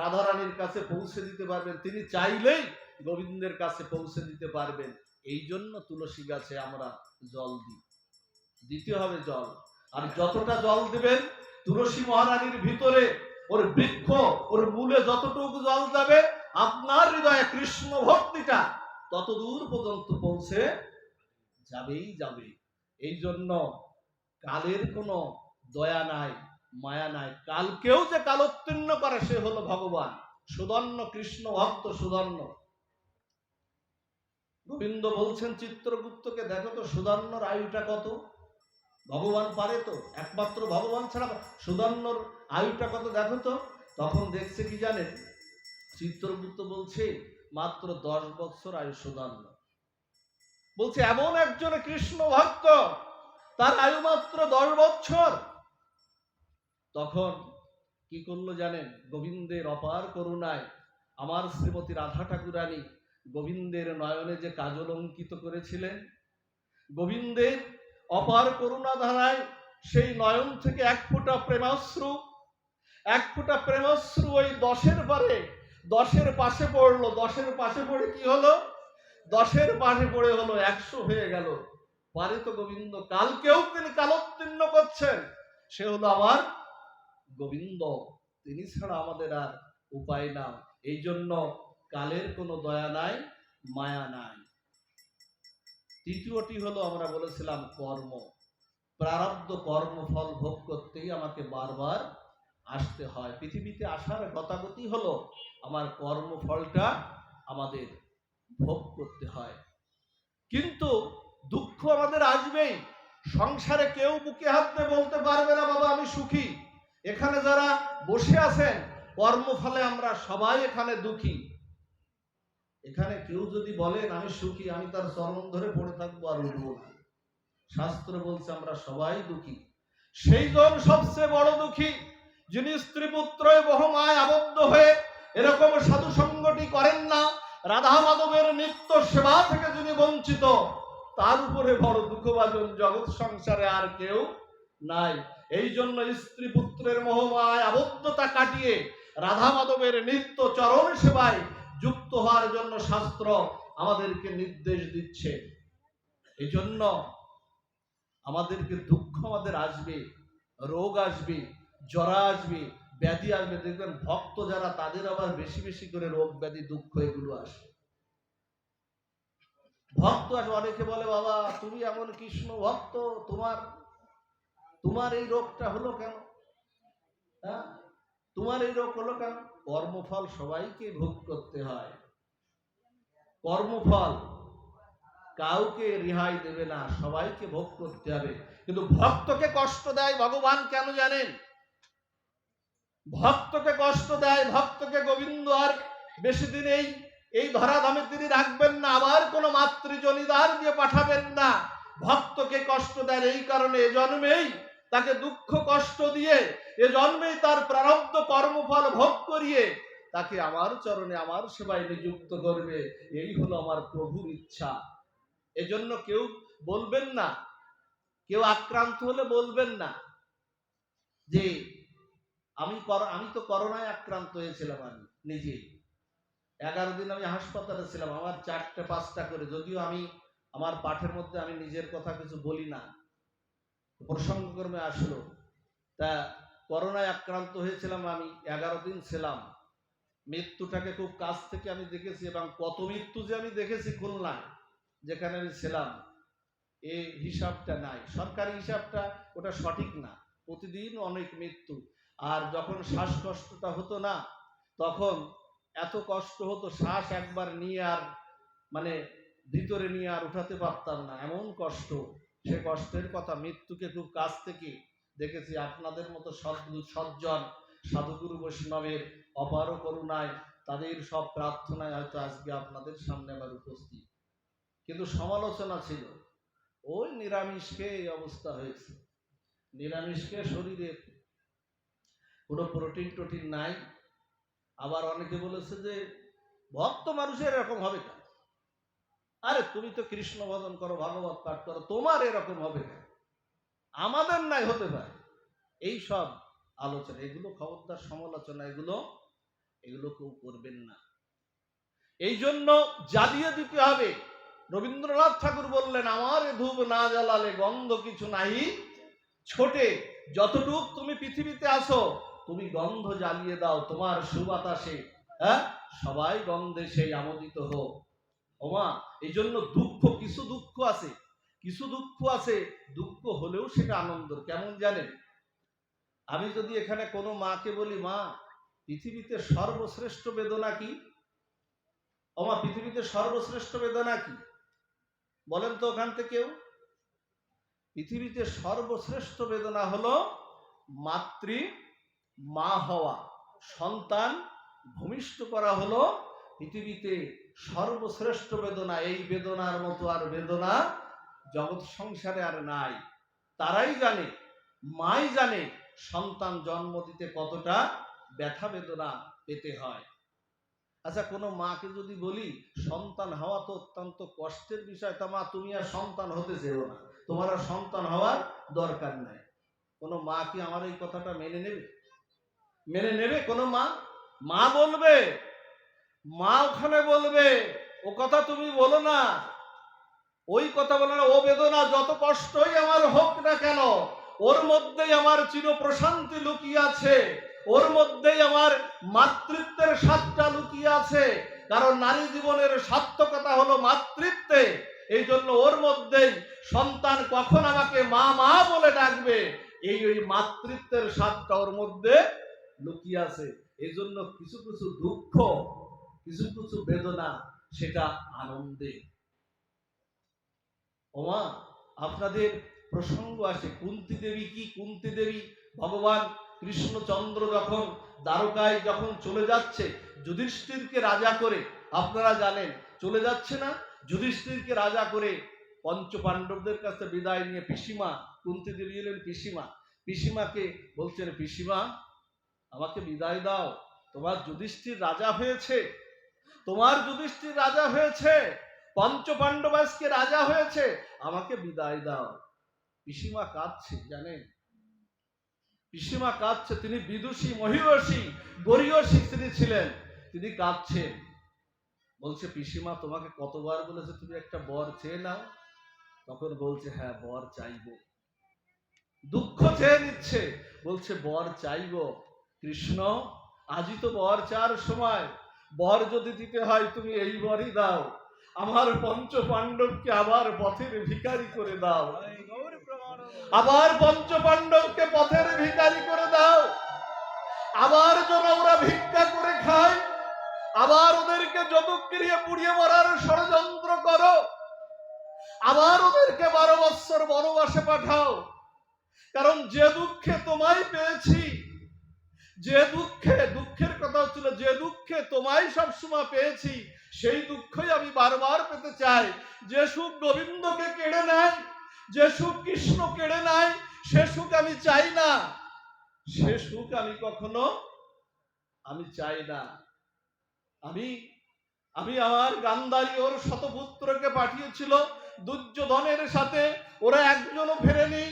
রাধারানীর কাছে পৌঁছে দিতে পারবেন, তিনি চাইলেই গোবিন্দের কাছে পৌঁছে দিতে পারবেন। এই জন্য তুলসী গাছে আমরা জল দিতে হবে জল। আর যতটা জল দিবেন, তুলসী মহারানীর ভিতরে, ওর বৃক্ষ, ওর মূলে যতটুকু জল যাবে, আপনার হৃদয়ে কৃষ্ণ ভক্তিটা তত দূর পর্যন্ত পৌঁছে যাবে। এই জন্য কালের কোনো দয়া নাই, মায়া নাই। কালকেও যে কালোত্তীর্ণ করে, সে হলো ভগবান সুদর্ণ, কৃষ্ণ ভক্ত সুদর্ণ। গোবিন্দ বলছেন চিত্রগুপ্তকে, দেখো তো সুদর্ণর আয়ুটা কত? ভগবান পারে তো, একমাত্র ভগবান ছাড়া সুদর্ণর আয়ুটা কত দেখো তো। তখন দেখছে কি জানেন? চিত্রগুপ্ত বলছে মাত্র 10 বছর আয়ু সুদর্ণ। বলছে এমন একজন কৃষ্ণ ভক্ত, তার আয়ু মাত্র 10 বছর। তখন কি করলো জানেন? গোবিন্দের অপার করুণায় আমার শ্রীমতী রাধা ঠাকুরানী গোবিন্দের নয়নে যে কাজল অঙ্কিত করেছিলেন, গোবিন্দের অপার করুণা ধারায় সেই নয়ন থেকে এক ফোঁটা প্রেমাশ্রু ওই 10-এর পরে 10-এর পাশে পড়লো, 10-এর পাশে পড়ে কি হলো? 10-এর পাশে পড়ে হলো 100 হয়ে গেল। পারে তো গোবিন্দ, কালকেও তিনি কালোত্তীর্ণ করছেন, সে হলো আমার গোবিন্দ, তিনি ছাড়া আমাদের আর উপায় না। এই জন্য কালের কোনো দয়া নাই, মায়া নাই। তৃতীয়টি হলো আমরা বলেছিলাম কর্ম, প্রারব্ধ কর্মফল ভোগ করতেই আমাকে বারবার আসতে হয়। পৃথিবীতে আসার গতাগতি হলো আমার কর্মফলটা আমাদের ভোগ করতে হয়। কিন্তু দুঃখ আমাদের আসবেই। সংসারে কেউ বুকে হাত দিয়ে বলতে পারবে না বাবা আমি সুখী। এখানে যারা বসে আছেন কর্মফলে আমরা সবাই এখানে দুঃখী। এখানে কেউ যদি বলেন আমি সুখী, আমি তার চরণ ধরে পড়ে থাকবো আর উঠবো না। শাস্ত্র বলছে আমরা সবাই দুঃখী। সেই জন সবচেয়ে বড় দুঃখী যিনি স্ত্রী পুত্র বহমায় আবদ্ধ হয়ে এরকম সাধু সঙ্গটি করেন না, রাধা মাধবের নিত্য সেবা থেকে যিনি বঞ্চিত, তার উপরে বড় দুঃখভাজন জগৎ সংসারে আর কেউ নাই। এই জন্য স্ত্রী পুত্রের মোহমায় আবদ্ধতা কাটিয়ে রাধা মাধবের নিত্য চরণ সেবায় যুক্ত হওয়ার জন্য শাস্ত্র আমাদেরকে নির্দেশ দিচ্ছে। এই জন্য আমাদেরকে দুঃখ আমাদের আসবে, রোগ আসবে, জরা আসবে, ব্যাধি আসবে। দেখবেন ভক্ত যারা তাদের আবার বেশি বেশি করে রোগ ব্যাধি দুঃখ এগুলো আসে। ভক্ত আসে, অনেকে বলে বাবা তুমি এমন কৃষ্ণ ভক্ত, তোমার এই রোগটা হলো কেন? হ্যাঁ, তোমার এই রোগ হলো কেন? কর্মফল সবাইকে ভোগ করতে হয়। কর্মফল কাউকে রেহাই দেবে না, সবাইকে ভোগ করতে হবে। কিন্তু ভক্তকে কষ্ট দেয় ভগবান কেন জানেন? ভক্তকে কষ্ট দেয়, ভক্তকে গোবিন্দ আর বেশি দিন এই ধরাধামে তিনি রাখবেন না, আবার কোনো মাতৃজনিদার দিয়ে পাঠাবেন না। ভক্তকে কষ্ট দেয় এই কারণে এ জন্মেই তাকে দুঃখ কষ্ট দিয়ে, এ জন্মেই তার প্রারব্ধ কর্মফল ভোগ করিয়ে তাকে আমার চরণে আমার সেবায় নিযুক্ত করবে। এই হলো আমার প্রভুর ইচ্ছা। এজন্য কেউ বলবেন না, কেউ আক্রান্ত হলে বলবেন না যে আমি তো করোনায় আক্রান্ত হয়েছিলাম। আমি নিজে 11 দিন আমি হাসপাতালে ছিলাম, আমার 4টা-5টা করে, যদিও আমি আমার পাঠের মধ্যে আমি নিজের কথা কিছু বলি না, প্রসঙ্গক্রমে আসলো। তা করোনায় আক্রান্ত হয়েছিলাম, আমি 11 দিন ছিলাম। মৃত্যুটাকে খুব কাছ থেকে আমি দেখেছি, এবং কত মৃত্যু যে আমি দেখেছি খুলনায় যেখানে আমি ছিলাম, এই হিসাবটা নাই। সরকারি হিসাবটা ওটা সঠিক না, প্রতিদিন অনেক মৃত্যু। আর যখন শ্বাসকষ্টটা হতো না, তখন এত কষ্ট হতো, শ্বাস একবার নিয়ে আর মানে ভিতরে নিয়ে আর উঠাতে পারতাম না, এমন কষ্ট। সে কষ্টের কথা মৃত্যুকে খুব কাছ থেকে দেখেছি। আপনাদের মতো সজ্জন সাধুগুরু বৈষ্ণবের অপার করুণায়, তাদের সব প্রার্থনায় হয়তো আজকে আপনাদের সামনে আবার উপস্থিত। কিন্তু সমালোচনা ছিল ওই নিরামিষকে এই অবস্থা হয়েছে, নিরামিষকে শরীরে কোনো প্রোটিন টোটিন নাই। আবার অনেকে বলেছে যে ভক্ত মানুষের এরকম হবে কেন? আরে তুমি তো কৃষ্ণ ভজন করো, ভাগবত পাঠ করো, তোমার এরকম হবে কেন? আমাদের নাই হতে পারে। এই সব আলোচনা, এগুলো খবরদার সমালোচনা, এগুলো কেউ করবেন না। এই জন্য জ্বালিয়ে দিতে হবে। রবীন্দ্রনাথ ঠাকুর বললেন আমার ধূপ না জ্বালালে গন্ধ কিছু নাই ছোটে। যতটুক তুমি পৃথিবীতে আসো তুমি গন্ধ জ্বালিয়ে দাও, তোমার সুবাতাসে সবাই গন্ধে সেই আমোদিত হোক। ওমা, এই জন্য দুঃখ, কিছু দুঃখ আছে, দুঃখ হলেও সেটা আনন্দ। কেমন জানেন? আমি যদি এখানে কোনো মাকে বলি মা পৃথিবীতে সর্বশ্রেষ্ঠ বেদনা কি? ওমা পৃথিবীতে সর্বশ্রেষ্ঠ বেদনা কি বলেন তো ওখান থেকে কেউ? পৃথিবীতে সর্বশ্রেষ্ঠ বেদনা হলো মা হওয়া, সন্তান ভূমিষ্ঠ করা হলো পৃথিবীতে সর্বশ্রেষ্ঠ বেদনা। এই বেদনার মতো আর বেদনা জগৎ সংসারে আর নাই। তারাই জানে, মাই জানে সন্তান জন্ম দিতে কতটা ব্যথা বেদনা পেতে হয়। আচ্ছা, কোনো মাকে যদি বলি সন্তান হওয়া তো অত্যন্ত কষ্টের বিষয়, তা মা তুমি আর সন্তান হতে চেও না, তোমার আর সন্তান হওয়ার দরকার নাই, কোনো মা কি আমার এই কথাটা মেনে নেবে? কোনো মা বলবে মা ওখানে বলবে, ও কথা তুমি বলো না, ওই কথা বলে না, ও বেদনা যত কষ্টই আমার হোক না কেন, ওর মধ্যেই আমার চির প্রশান্তি লুকিয়ে আছে, ওর মধ্যেই আমার মাতৃত্বের স্বাদটা লুকিয়ে আছে। কারণ নারী জীবনের সার্থকতা হলো মাতৃত্বে। এই জন্য ওর মধ্যেই সন্তান কখন আমাকে মা মা বলে ডাকবে, ওই মাতৃত্বের স্বাদটা ওর মধ্যে লুকিয়ে আছে। এই জন্য কিছু কিছু দুঃখ, কিছু কিছু বেদনা, সেটা আনন্দে। ওমা, আপনাদের প্রসঙ্গ আসে কুন্তী দেবী। কি কুন্তী দেবী? ভগবান কৃষ্ণচন্দ্র যখন দ্বারকায় যখন চলে যাচ্ছে যুধিষ্ঠিরকে রাজা করে, আপনারা জানেন চলে যাচ্ছে না, যুধিষ্ঠিরকে রাজা করে পঞ্চ পাণ্ডবদের কাছে বিদায় নিয়ে পিসিমা, কুন্তী দেবী এলেন পিসিমা, পিসিমাকে বলছেন, পিসিমা আমাকে বিদায় দাও, তোমার যুধিষ্ঠির রাজা হয়েছে, তোমার যুধিষ্ঠির রাজা হয়েছে, পঞ্চ পাণ্ডব আজকে রাজা হয়েছে, আমাকে বিদায় দাও। পিসিমা কাঁদছে, জানেন পিসিমা কাঁদছে। তিনি বিদুষী, মহিষী, গরীয়সী তিনি ছিলেন, তিনি কাঁদছেন। বলছে, পিসিমা তোমাকে কতবার বলেছে তুমি একটা বর চেয়ে নাও? তখন বলছে, হ্যাঁ বর চাইব। দুঃখ চেয়ে নিচ্ছে, বলছে বর চাইব। কৃষ্ণ, আজই তো বর চার সময়, বর যদি দিতে হয় তুমি এই বরই দাও, আমার পঞ্চ পাণ্ডবকে আবার পথের ভিখারি করে দাও, আবার পঞ্চ পাণ্ডবকে পথের ভিখারি করে দাও, আবার যেন ওরা ভিক্ষা করে খায়, আবার ওদেরকে যদুক্রিয়া পুড়িয়ে মারার ষড়যন্ত্র করো, আবার ওদেরকে 12 বৎসর বনবাসে পাঠাও। কারণ যে দুঃখে তোমায় পেয়েছি, যে দুঃখে, দুঃখের কথা হচ্ছিল, যে দুঃখে তোমায় সবসময় পেয়েছি সেই দুঃখই আমি বারবার পেতে চাই। যে সুখ গোবিন্দকে কেড়ে নেয়, যে সুখ কৃষ্ণ কেড়ে নেয়, সে সুখ আমি চাই না, সে সুখ আমি কখনো আমি চাই না। আমি আমি আমার গান্ধারী ওর শতপুত্রকে পাঠিয়েছিল দুর্যোধনের সাথে, ওরা একজনও ফেরেনি।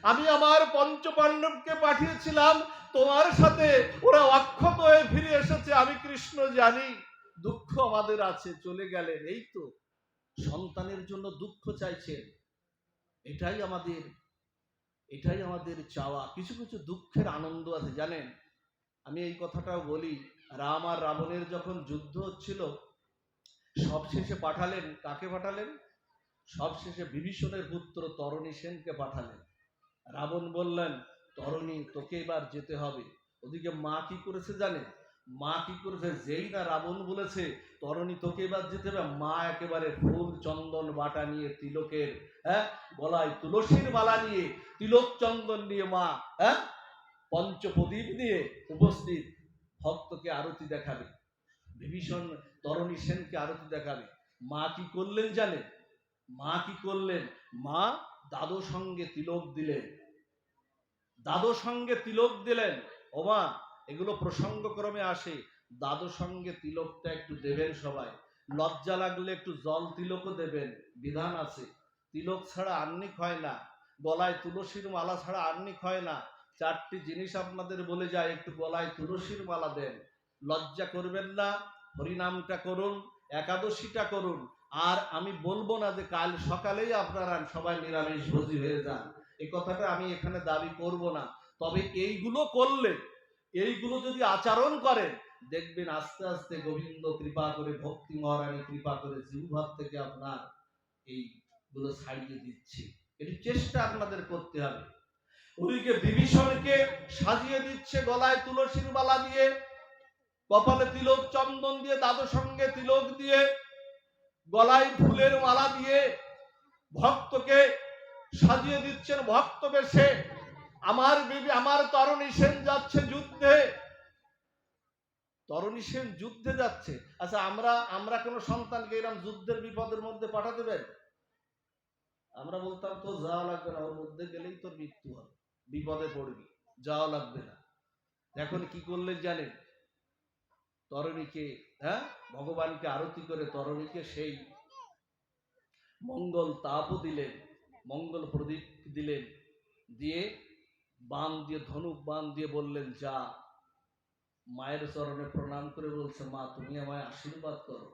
আমি আমার পঞ্চ পাণ্ডবকে পাঠিয়েছিলাম তোমার সাথে, ওরা অক্ষত হয়ে ফিরে এসেছে। আমি কৃষ্ণ জানি দুঃখ আমাদের আছে, চলে গেলেন। এই তো সন্তানের জন্য দুঃখ চাইছেন, এটাই আমাদের চাওয়া। কিছু কিছু দুঃখের আনন্দ আছে, জানেন আমি এই কথাটাও বলি, রাম আর রাবণের যখন যুদ্ধ হচ্ছিল, সবশেষে পাঠালেন কাকে? পাঠালেন সবশেষে বিভীষণের পুত্র তরণী সেনকে পাঠালেন। রাবণ বললেন, তরণী তোকে এবার যেতে হবে। ওদিকে মা কি করেছে জানে? মা কি করেছে, যেই না রাবণ বলেছে তরণী তোকে এবার যেতে হবে, মা একেবারে ফুল চন্দন বাটা নিয়ে, তিলকের গলায় তুলসীর মালা নিয়ে, তিলক চন্দন নিয়ে মা পঞ্চপ্রদীপ নিয়ে উপস্থিত, ভক্তকে আরতি দেখাবে, বিভীষণ তরণী সেনকে আরতি দেখাবে। মা কি করলেন জানেন? মা কি করলেন? মা দাদু সঙ্গে তিলক দিলেন, দাদু সঙ্গে তিলক দিলেন। ও মা, এগুলো প্রসঙ্গক্রমে আসে, দাদু সঙ্গে তিলকটা একটু দেবেন সবাই, লজ্জা লাগলে একটু জল তিলকও দেবেন, বিধান আছে। তিলক ছাড়া আহ্নিক হয় না, গলায় তুলসীর মালা ছাড়া আহ্নিক হয় না। 4টি জিনিস আপনাদের বলে যায়, একটু গলায় তুলসীর মালা দেন, লজ্জা করবেন না, হরিনামটা করুন, একাদশীটা করুন। আর আমি বলবো না যে কাল সকালেই আপনারা সবাই নিরামিষ ভোজী হয়ে যান, এই কথাটা আমি এখানে দাবি করব না। তবে এইগুলো করলে, এইগুলো যদি আচরণ করেন, দেখবেন আস্তে আস্তে গোবিন্দ কৃপা করে, ভক্তি মহারানী কৃপা করে জিহ্বার থেকে আপনার এইগুলো ছাড়িয়ে দিচ্ছে। এটি চেষ্টা আপনাদের করতে হবে। ওদিকে বিভীষণকে সাজিয়ে দিচ্ছে গলায় তুলসীর মালা দিয়ে, কপালে তিলক চন্দন দিয়ে, দাদু সঙ্গে তিলক দিয়ে, গলায় ফুলের মালা দিয়ে ভক্তকে সাজিয়ে দিচ্ছেন ভক্ত বেশে। আমার তরণী সেন যাচ্ছে যুদ্ধে, তরণী সেন যুদ্ধে যাচ্ছে। আচ্ছা, আমরা কোন সন্তানকে এরকম যুদ্ধের বিপদের মধ্যে পাঠা দেবেন? আমরা বলতাম তো যাওয়া লাগবে না, ওর মধ্যে গেলেই তোর মৃত্যু হবে, বিপদে পড়বি, যাওয়া লাগবে না। এখন কি করলেন জানেন? তরণীকে ভগবানকে আরতি করে তরণীকে সেই মঙ্গল তাপও দিলেন, মঙ্গল প্রদীপ দিলেন, দিয়ে বান দিয়ে, ধনুক বান দিয়ে বললেন, যা মায়ের চরণে প্রণাম করে বলছে, মা তুমি আমায় আশীর্বাদ করো।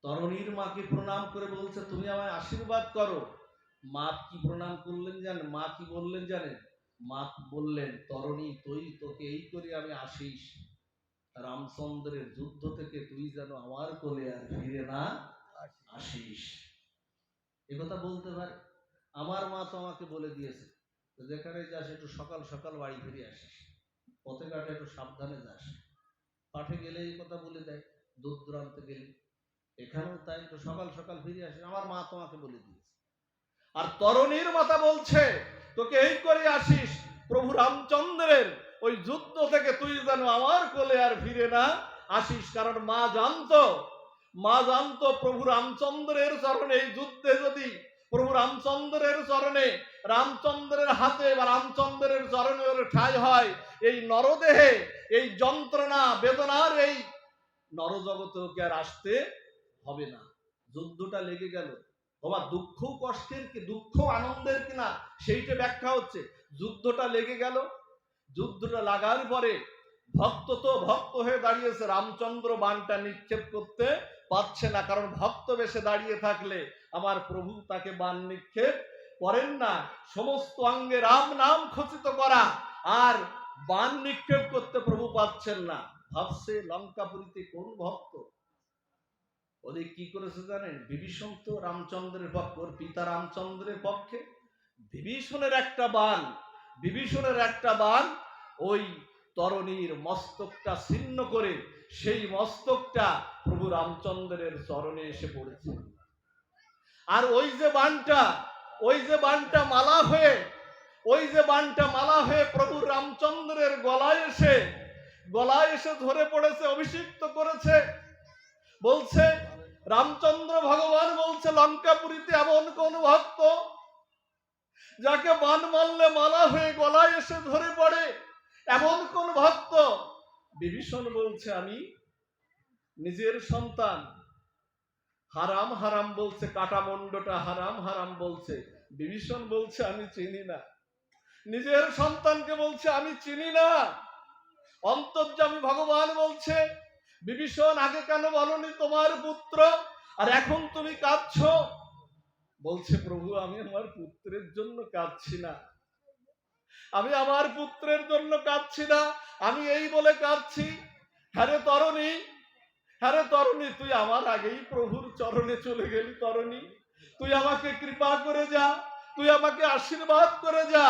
তরণীর মাকে প্রণাম করে বলছে, তুমি আমায় আশীর্বাদ করো। মা কি প্রণাম করলেন জানেন? মা কি বললেন জানেন? মা বললেন, তরণী তুই, তোকে এই করে আমি আশিস, রামচন্দ্রের যুদ্ধ থেকে তুই যেন আমার কোলে আর ফিরে না আসিস। একথা বলতে পারে? আমার মা তো আমাকে বলে দিয়েছে, যেখানে যাস একটু সকাল সকাল বাড়ি ফিরে আসিস, পথে ঘাটে একটু সাবধানে যাস। পাঠে গেলে এই কথা বলে দেয়, দূর দূরান্তে গেলে। এখানেও তাই, একটু সকাল সকাল ফিরে আসিস, আমার মা তোমাকে বলে দিয়েছে। আর তরণীর মাতা বলছে, তোকে এই করে আসিস, প্রভু রামচন্দ্রের ওই যুদ্ধ থেকে তুই যেন আমার কোলে আর ফিরে না আসিস। কারণ মা জানতো প্রভু রামচন্দ্রের চরণে এই যুদ্ধে যদি প্রভু রামচন্দ্রের চরণে, রামচন্দ্রের হাতে বা রামচন্দ্রের চরণে ঠাঁই হয়, এই নরদেহে এই যন্ত্রণা বেদনার এই নরজগতেও কি আর আসতে হবে না। যুদ্ধটা লেগে গেল। বাবা, দুঃখ কষ্টের কি, দুঃখ আনন্দের কিনা সেইটা ব্যাখ্যা হচ্ছে। যুদ্ধটা লেগে গেল, যুদ্ধটা লাগার পরে ভক্ত তো ভক্ত হয়ে দাঁড়িয়েছে, রামচন্দ্র বাণটা নিক্ষেপ করতে পারছে না। কারণ ভক্ত বেশে দাঁড়িয়ে থাকলে আমার প্রভু তাকে বাণ নিক্ষেপ করেন না। সমস্ত অঙ্গে রাম নাম খচিত করা, আর বাণ নিক্ষেপ করতে প্রভু পাচ্ছেন না। ভাবছে লঙ্কাপুরীতে কোন ভক্ত, ওদের কি করেছে জানেন? বিভীষণ তো রামচন্দ্রের পক্ষে, ওর পিতা রামচন্দ্রের পক্ষে। বিভীষণের একটা বাণ ওই তরণীর মস্তকটা ছিন্ন করে সেই মস্তকটা প্রভু রামচন্দ্রের চরণে এসে পড়েছে। আর ওই যে বাণটা মালা হয়ে প্রভু রামচন্দ্রের গলায় এসে ধরে পড়েছে, অভিষিক্ত করেছে। বলছে রামচন্দ্র ভগবান বলছে, লঙ্কাপুরীতে এমন কোন ভক্ত যাকে বাণ মারলে মালা হয়ে গলায় এসে ধরে পড়ে, এমন কোন ভক্ত? বিভীষণ বলছে, আমি নিজের সন্তান হারাম হারাম বলছে, কাটামন্ডটা হারাম হারাম বলছে। বিভীষণ বলছে, আমি চিনি না। নিজের সন্তানকে বলছে আমি চিনি না। অন্তর্যামী ভগবান বলছে, বিভীষণ আগে কেন বলনি তোমার পুত্র, আর এখন তুমি কাঁদছো? বলছে, প্রভু আমি আমার পুত্রের জন্য কাঁদছি না, আমি আমার পুত্রের জন্য কাঁদছি না, আমি এই বলে কাঁদছি, হ্যারে তরণী তুই আমার আগেই প্রভুর চরণে চলে গেলি। তরণী তুই আমাকে কৃপা করে যা, তুই আমাকে আশীর্বাদ করে যা।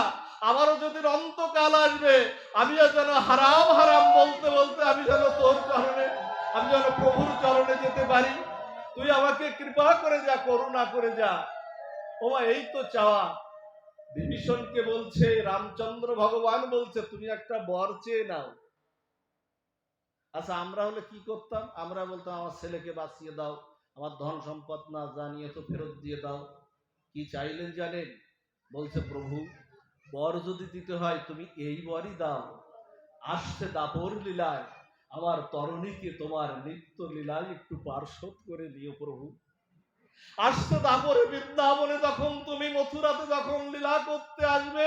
আমারও যদি অন্তকাল আসবে, আমিও যেন হারাম হারাম বলতে বলতে আমি যেন তোর চরণে, আমি যেন প্রভুর চরণে যেতে পারি। তুই আমাকে কৃপা করে যা, করুণা করে যা। ওমা, এই তো চাওয়া। বিভীষণকে বলছে রামচন্দ্র ভগবান বলছে, তুমি একটা বর চেয়ে নাও। আচ্ছা, আমরা হলে কি করতাম? আমরা বলতাম, আমার ছেলেকে বাঁচিয়ে দাও, আমার ধন সম্পদ না জানিয়ে তো ফেরত দিয়ে দাও। কি চাইলেন জানেন? বলছে, প্রভু বর যদি দিতে হয় তুমি এই বরই দাও, আসছে দাপর লীলায় আমার তরণীকে তোমার নিত্য লীলায় একটু পার্শ্বদ করে দিও প্রভু। আসছে দাপরে বৃন্দাবনে যখন তুমি মথুরাতে যখন লীলা করতে আসবে,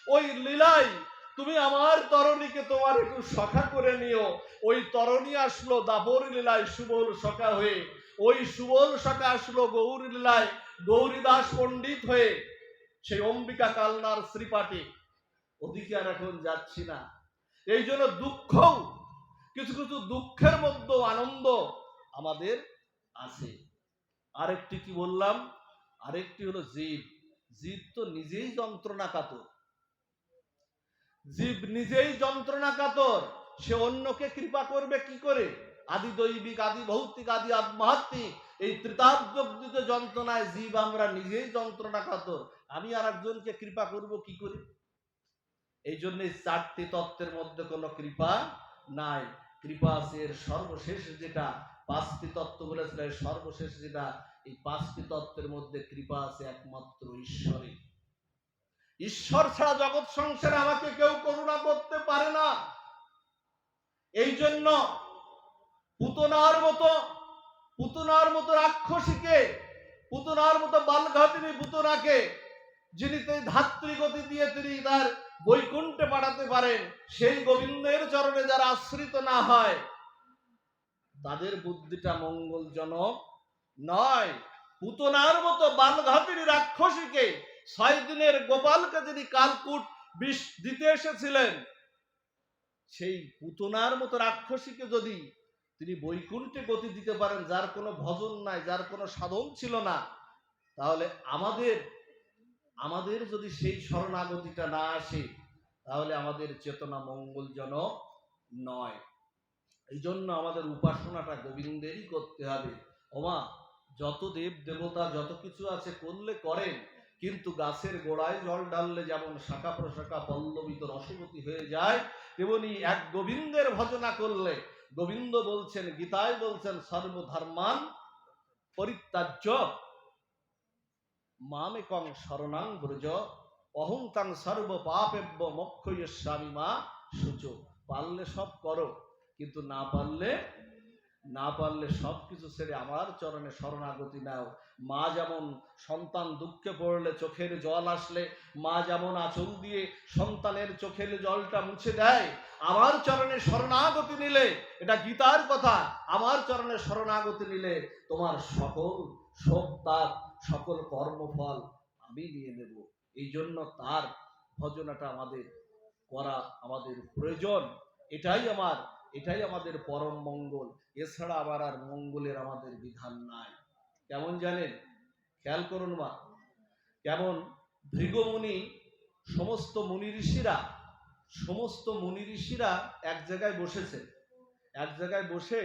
ওই লীলায় তুমি আমার তরণীকে তোমার একটু সখা করে নিও। ওই তরণী আসলো দাপর লীলায় সুবল সখা হয়ে, ওই সুবল সখা আসলো গৌর লীলায় গৌরীদাস পণ্ডিত হয়ে, সেই অম্বিকা কালনার শ্রীপাঠে। ওদিকে আর এখন যাচ্ছি না। এই জন্য দুঃখ, কিছু কিছু দুঃখের মধ্যে আনন্দ আমাদের আছে। আরেকটি কি বললাম? আরেকটি হলো জীব। জীব তো নিজেই যন্ত্রণা কাতর, জীব নিজেই যন্ত্রণা কাতর। সে অন্যকে কৃপা করবে কি করে? আদি দৈবিক, আদি ভৌতিক, আদি আত্মহাত্মিক, এই ত্রিতাবজনিত যন্ত্রণায় জীব আমরা নিজেই যন্ত্রণা কাতর। আমি আর একজনকে কৃপা করব কি করে? এই জন্য চারটি তত্ত্বের মধ্যে কোনো কৃপা নাই। কৃপা আছে এর সর্বশেষ, যেটা পাঁচটি তত্ত্ব বলেছিল, সর্বশেষ যেটা, এই পাঁচটি তত্ত্বের মধ্যে কৃপা আছে একমাত্র ঈশ্বরে। ঈশ্বর ছাড়া জগৎ সংসারে আমাকে কেউ করুণা করতে পারে না। এই জন্য পুতনার মতো রাক্ষসীকে, পুতনার মতো বালঘাতিনী পুতনাকে যিনি ধাত্রীগতি দিয়ে তিনি তার বৈকুণ্ঠে পাঠাতে পারেন, সেই গোবিন্দের চরণে যারা আশ্রিত না হয় তাদের বুদ্ধিটা মঙ্গলজনক নয়। পুতনার মতো বালঘাতিনী রাক্ষসীকে 6 দিনের গোপালকে যিনি কালকুট বিষ দিতে এসেছিলেন, সেই পুতনার মতো রাক্ষসীকে যদি তিনি বৈকুণ্ঠে গতি দিতে পারেন, যার কোনো ভজন নাই, যার কোনো সাধন ছিল না, তাহলে আমাদের যদি সেই শরণাগতিটা না আসে, তাহলে আমাদের চেতনা মঙ্গলজনক নয়। এই জন্য আমাদের উপাসনাটা গোবিন্দেরই করতে হবে। ওমা, যত দেব দেবতা যত কিছু আছে করলে করেন, কিন্তু গাছের গোড়ায় জল ঢাললে যেমন শাখা প্রশাখা পল্লবিত রসবতী হয়ে যায়, তেমনি এক গোবিন্দের ভজনা করলে, গোবিন্দ বলছেন, গীতায় বলছেন, সর্বধর্মান পরিত্যাজ্য মামেকং শরণাং ব্রজ অহং তাং সর্ব পাপেভ্য মোক্ষয়িষ্যামি মা শুচো। পারলে সব করো, কিন্তু না পারলে সবকিছু ছেড়ে আমার চরণে শরণাগতি নাও। মা যেমন সন্তান দুঃখে পড়লে, চোখের জল আসলে, মা যেমন আঁচল দিয়ে সন্তানের চোখের জলটা মুছে দেয়, আমার চরণে শরণাগতি নিলে, এটা গীতার কথা, আমার চরণে শরণাগতি নিলে তোমার সকল শোক তাপ, সকল কর্মফল আমি নিয়ে নেব। এই জন্য তার ভজনাটা আমাদের করা আমাদের প্রয়োজন। এটাই আমাদের পরম মঙ্গল। এছাড়া আবার আর মঙ্গলের আমাদের বিধান নাই। কেমন জানেন? খেয়াল করুন মা, কেমন ভৃগুমুনি, সমস্ত মুনি ঋষিরা এক জায়গায় বসেছে। এক জায়গায় বসে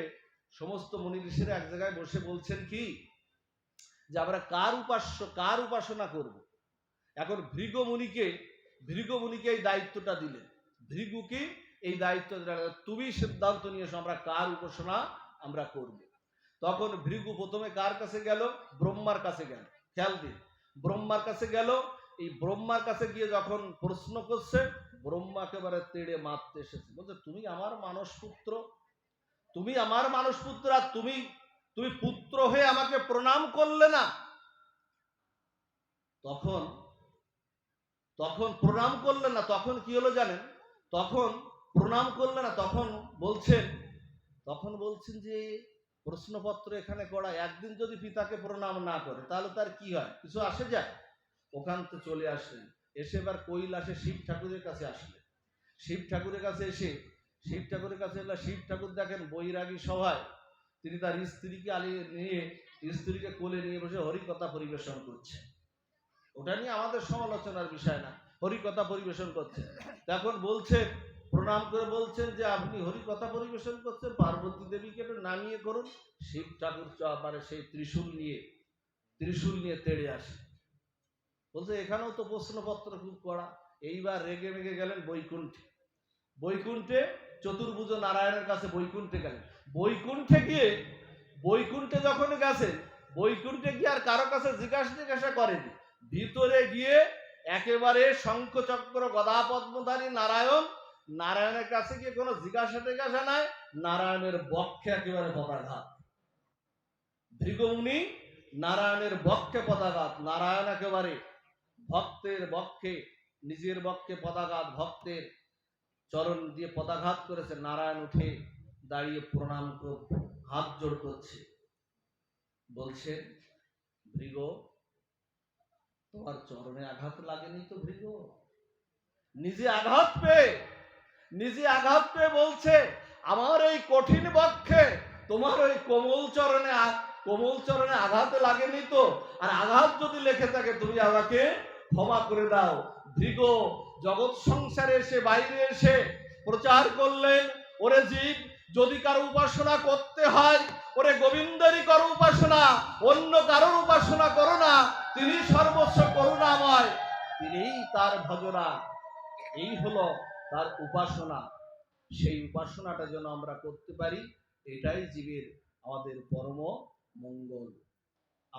সমস্ত মুনি ঋষিরা এক জায়গায় বসে বলছেন কি, যে আমরা কার উপাসনা করব। এখন ভৃগুমুনিকে এই দায়িত্বটা দিলেন। ভৃগুকে এই দায়িত্ব, তুমি সিদ্ধান্ত নিয়ে এসো আমরা কার উপাসনা আমরা করব। তখন ভৃগু প্রথমে কার কাছে গেল? ব্রহ্মার কাছে গেল। খেয়াল দিন, ব্রহ্মার কাছে গেল। এই ব্রহ্মার কাছে গিয়ে যখন প্রশ্ন করছে, ব্রহ্মা একেবারে তেড়ে মারতে এসেছে, বলছে তুমি আমার মানস পুত্র, আর তুমি পুত্র হয়ে আমাকে প্রণাম করলে না। তখন প্রণাম করলে না, তখন কি হলো জানেন? তখন প্রণাম করলে না, তখন বলছেন যে প্রশ্নপত্র এখানে করা, একদিন যদি পিতাকে প্রণাম না করে তাহলে তার কি হয়? কিছু আসে যায়? ওখান থেকে চলে আসলেন, এসে এবার কৈলাসে শিব ঠাকুরের কাছে আসলেন। শিব ঠাকুরের কাছে এলে শিব ঠাকুর দেখেন বৈরাগী সভায় তিনি তার স্ত্রীকে কোলে নিয়ে বসে হরিকথা পরিবেশন করছে। ওটা নিয়ে আমাদের সমালোচনার বিষয় না, হরিকথা পরিবেশন করছে। তখন বলছেন, প্রণাম করে বলছেন যে আপনি হরিকথা পরিবেশন করছেন, পার্বতী দেবীকে একটু নামিয়ে করুন। শিব ঠাকুর মানে সেই ত্রিশূল নিয়ে তেড়ে আসে। বলছে এখানেও তো প্রশ্নপত্র খুব কড়া। এইবার রেগে মেগে গেলেন বৈকুণ্ঠে চতুর্ভুজ নারায়ণের কাছে বৈকুণ্ঠে গেলেন। বৈকুণ্ঠে যখন গেছেন, বৈকুণ্ঠে গিয়ে আর কারো কাছে জিজ্ঞাসা করেনি। ভিতরে গিয়ে একেবারে শঙ্খ চক্র গদা পদ্মধারী নারায়ণের কাছে গিয়ে কোনো জিজ্ঞাসা নাই, নারায়ণের বক্ষে একেবারে পদাঘাত। ভৃগুমুনি নারায়ণের বক্ষে পদাঘাত। নারায়ণ একেবারে ভক্তের বক্ষে, নিজের বক্ষে পদাঘাত, ভক্তের চরণ দিয়ে পদাঘাত করেছে। নারায়ণ উঠে দাঁড়িয়ে প্রণাম হাত জোড় করছে, বলছে ভৃগ, তোমার চরণে আঘাত লাগেনি তো? ভৃগ নিজে আঘাত পেয়ে বলছে, আমার এই কঠিন বক্ষে তোমার ওই কোমল চরণে আঘাত লাগেনি তো? আর আঘাত যদি লেগে থাকে তুমি আমাকে ক্ষমা করে দাও। ভৃগ জগৎ সংসারে এসে, বাইরে এসে প্রচার করলেন, ওরে জীব, যদি কারো উপাসনা করতে হয়, ওরে গোবিন্দেরই করো উপাসনা, অন্য কারোর উপাসনা করো না। তিনি সর্বস্ব করুণাময়, তিনিই তার ভজনা, এই হলো তার উপাসনা। সেই উপাসনাটা যেন আমরা করতে পারি, এটাই জীবের আমাদের পরম মঙ্গল।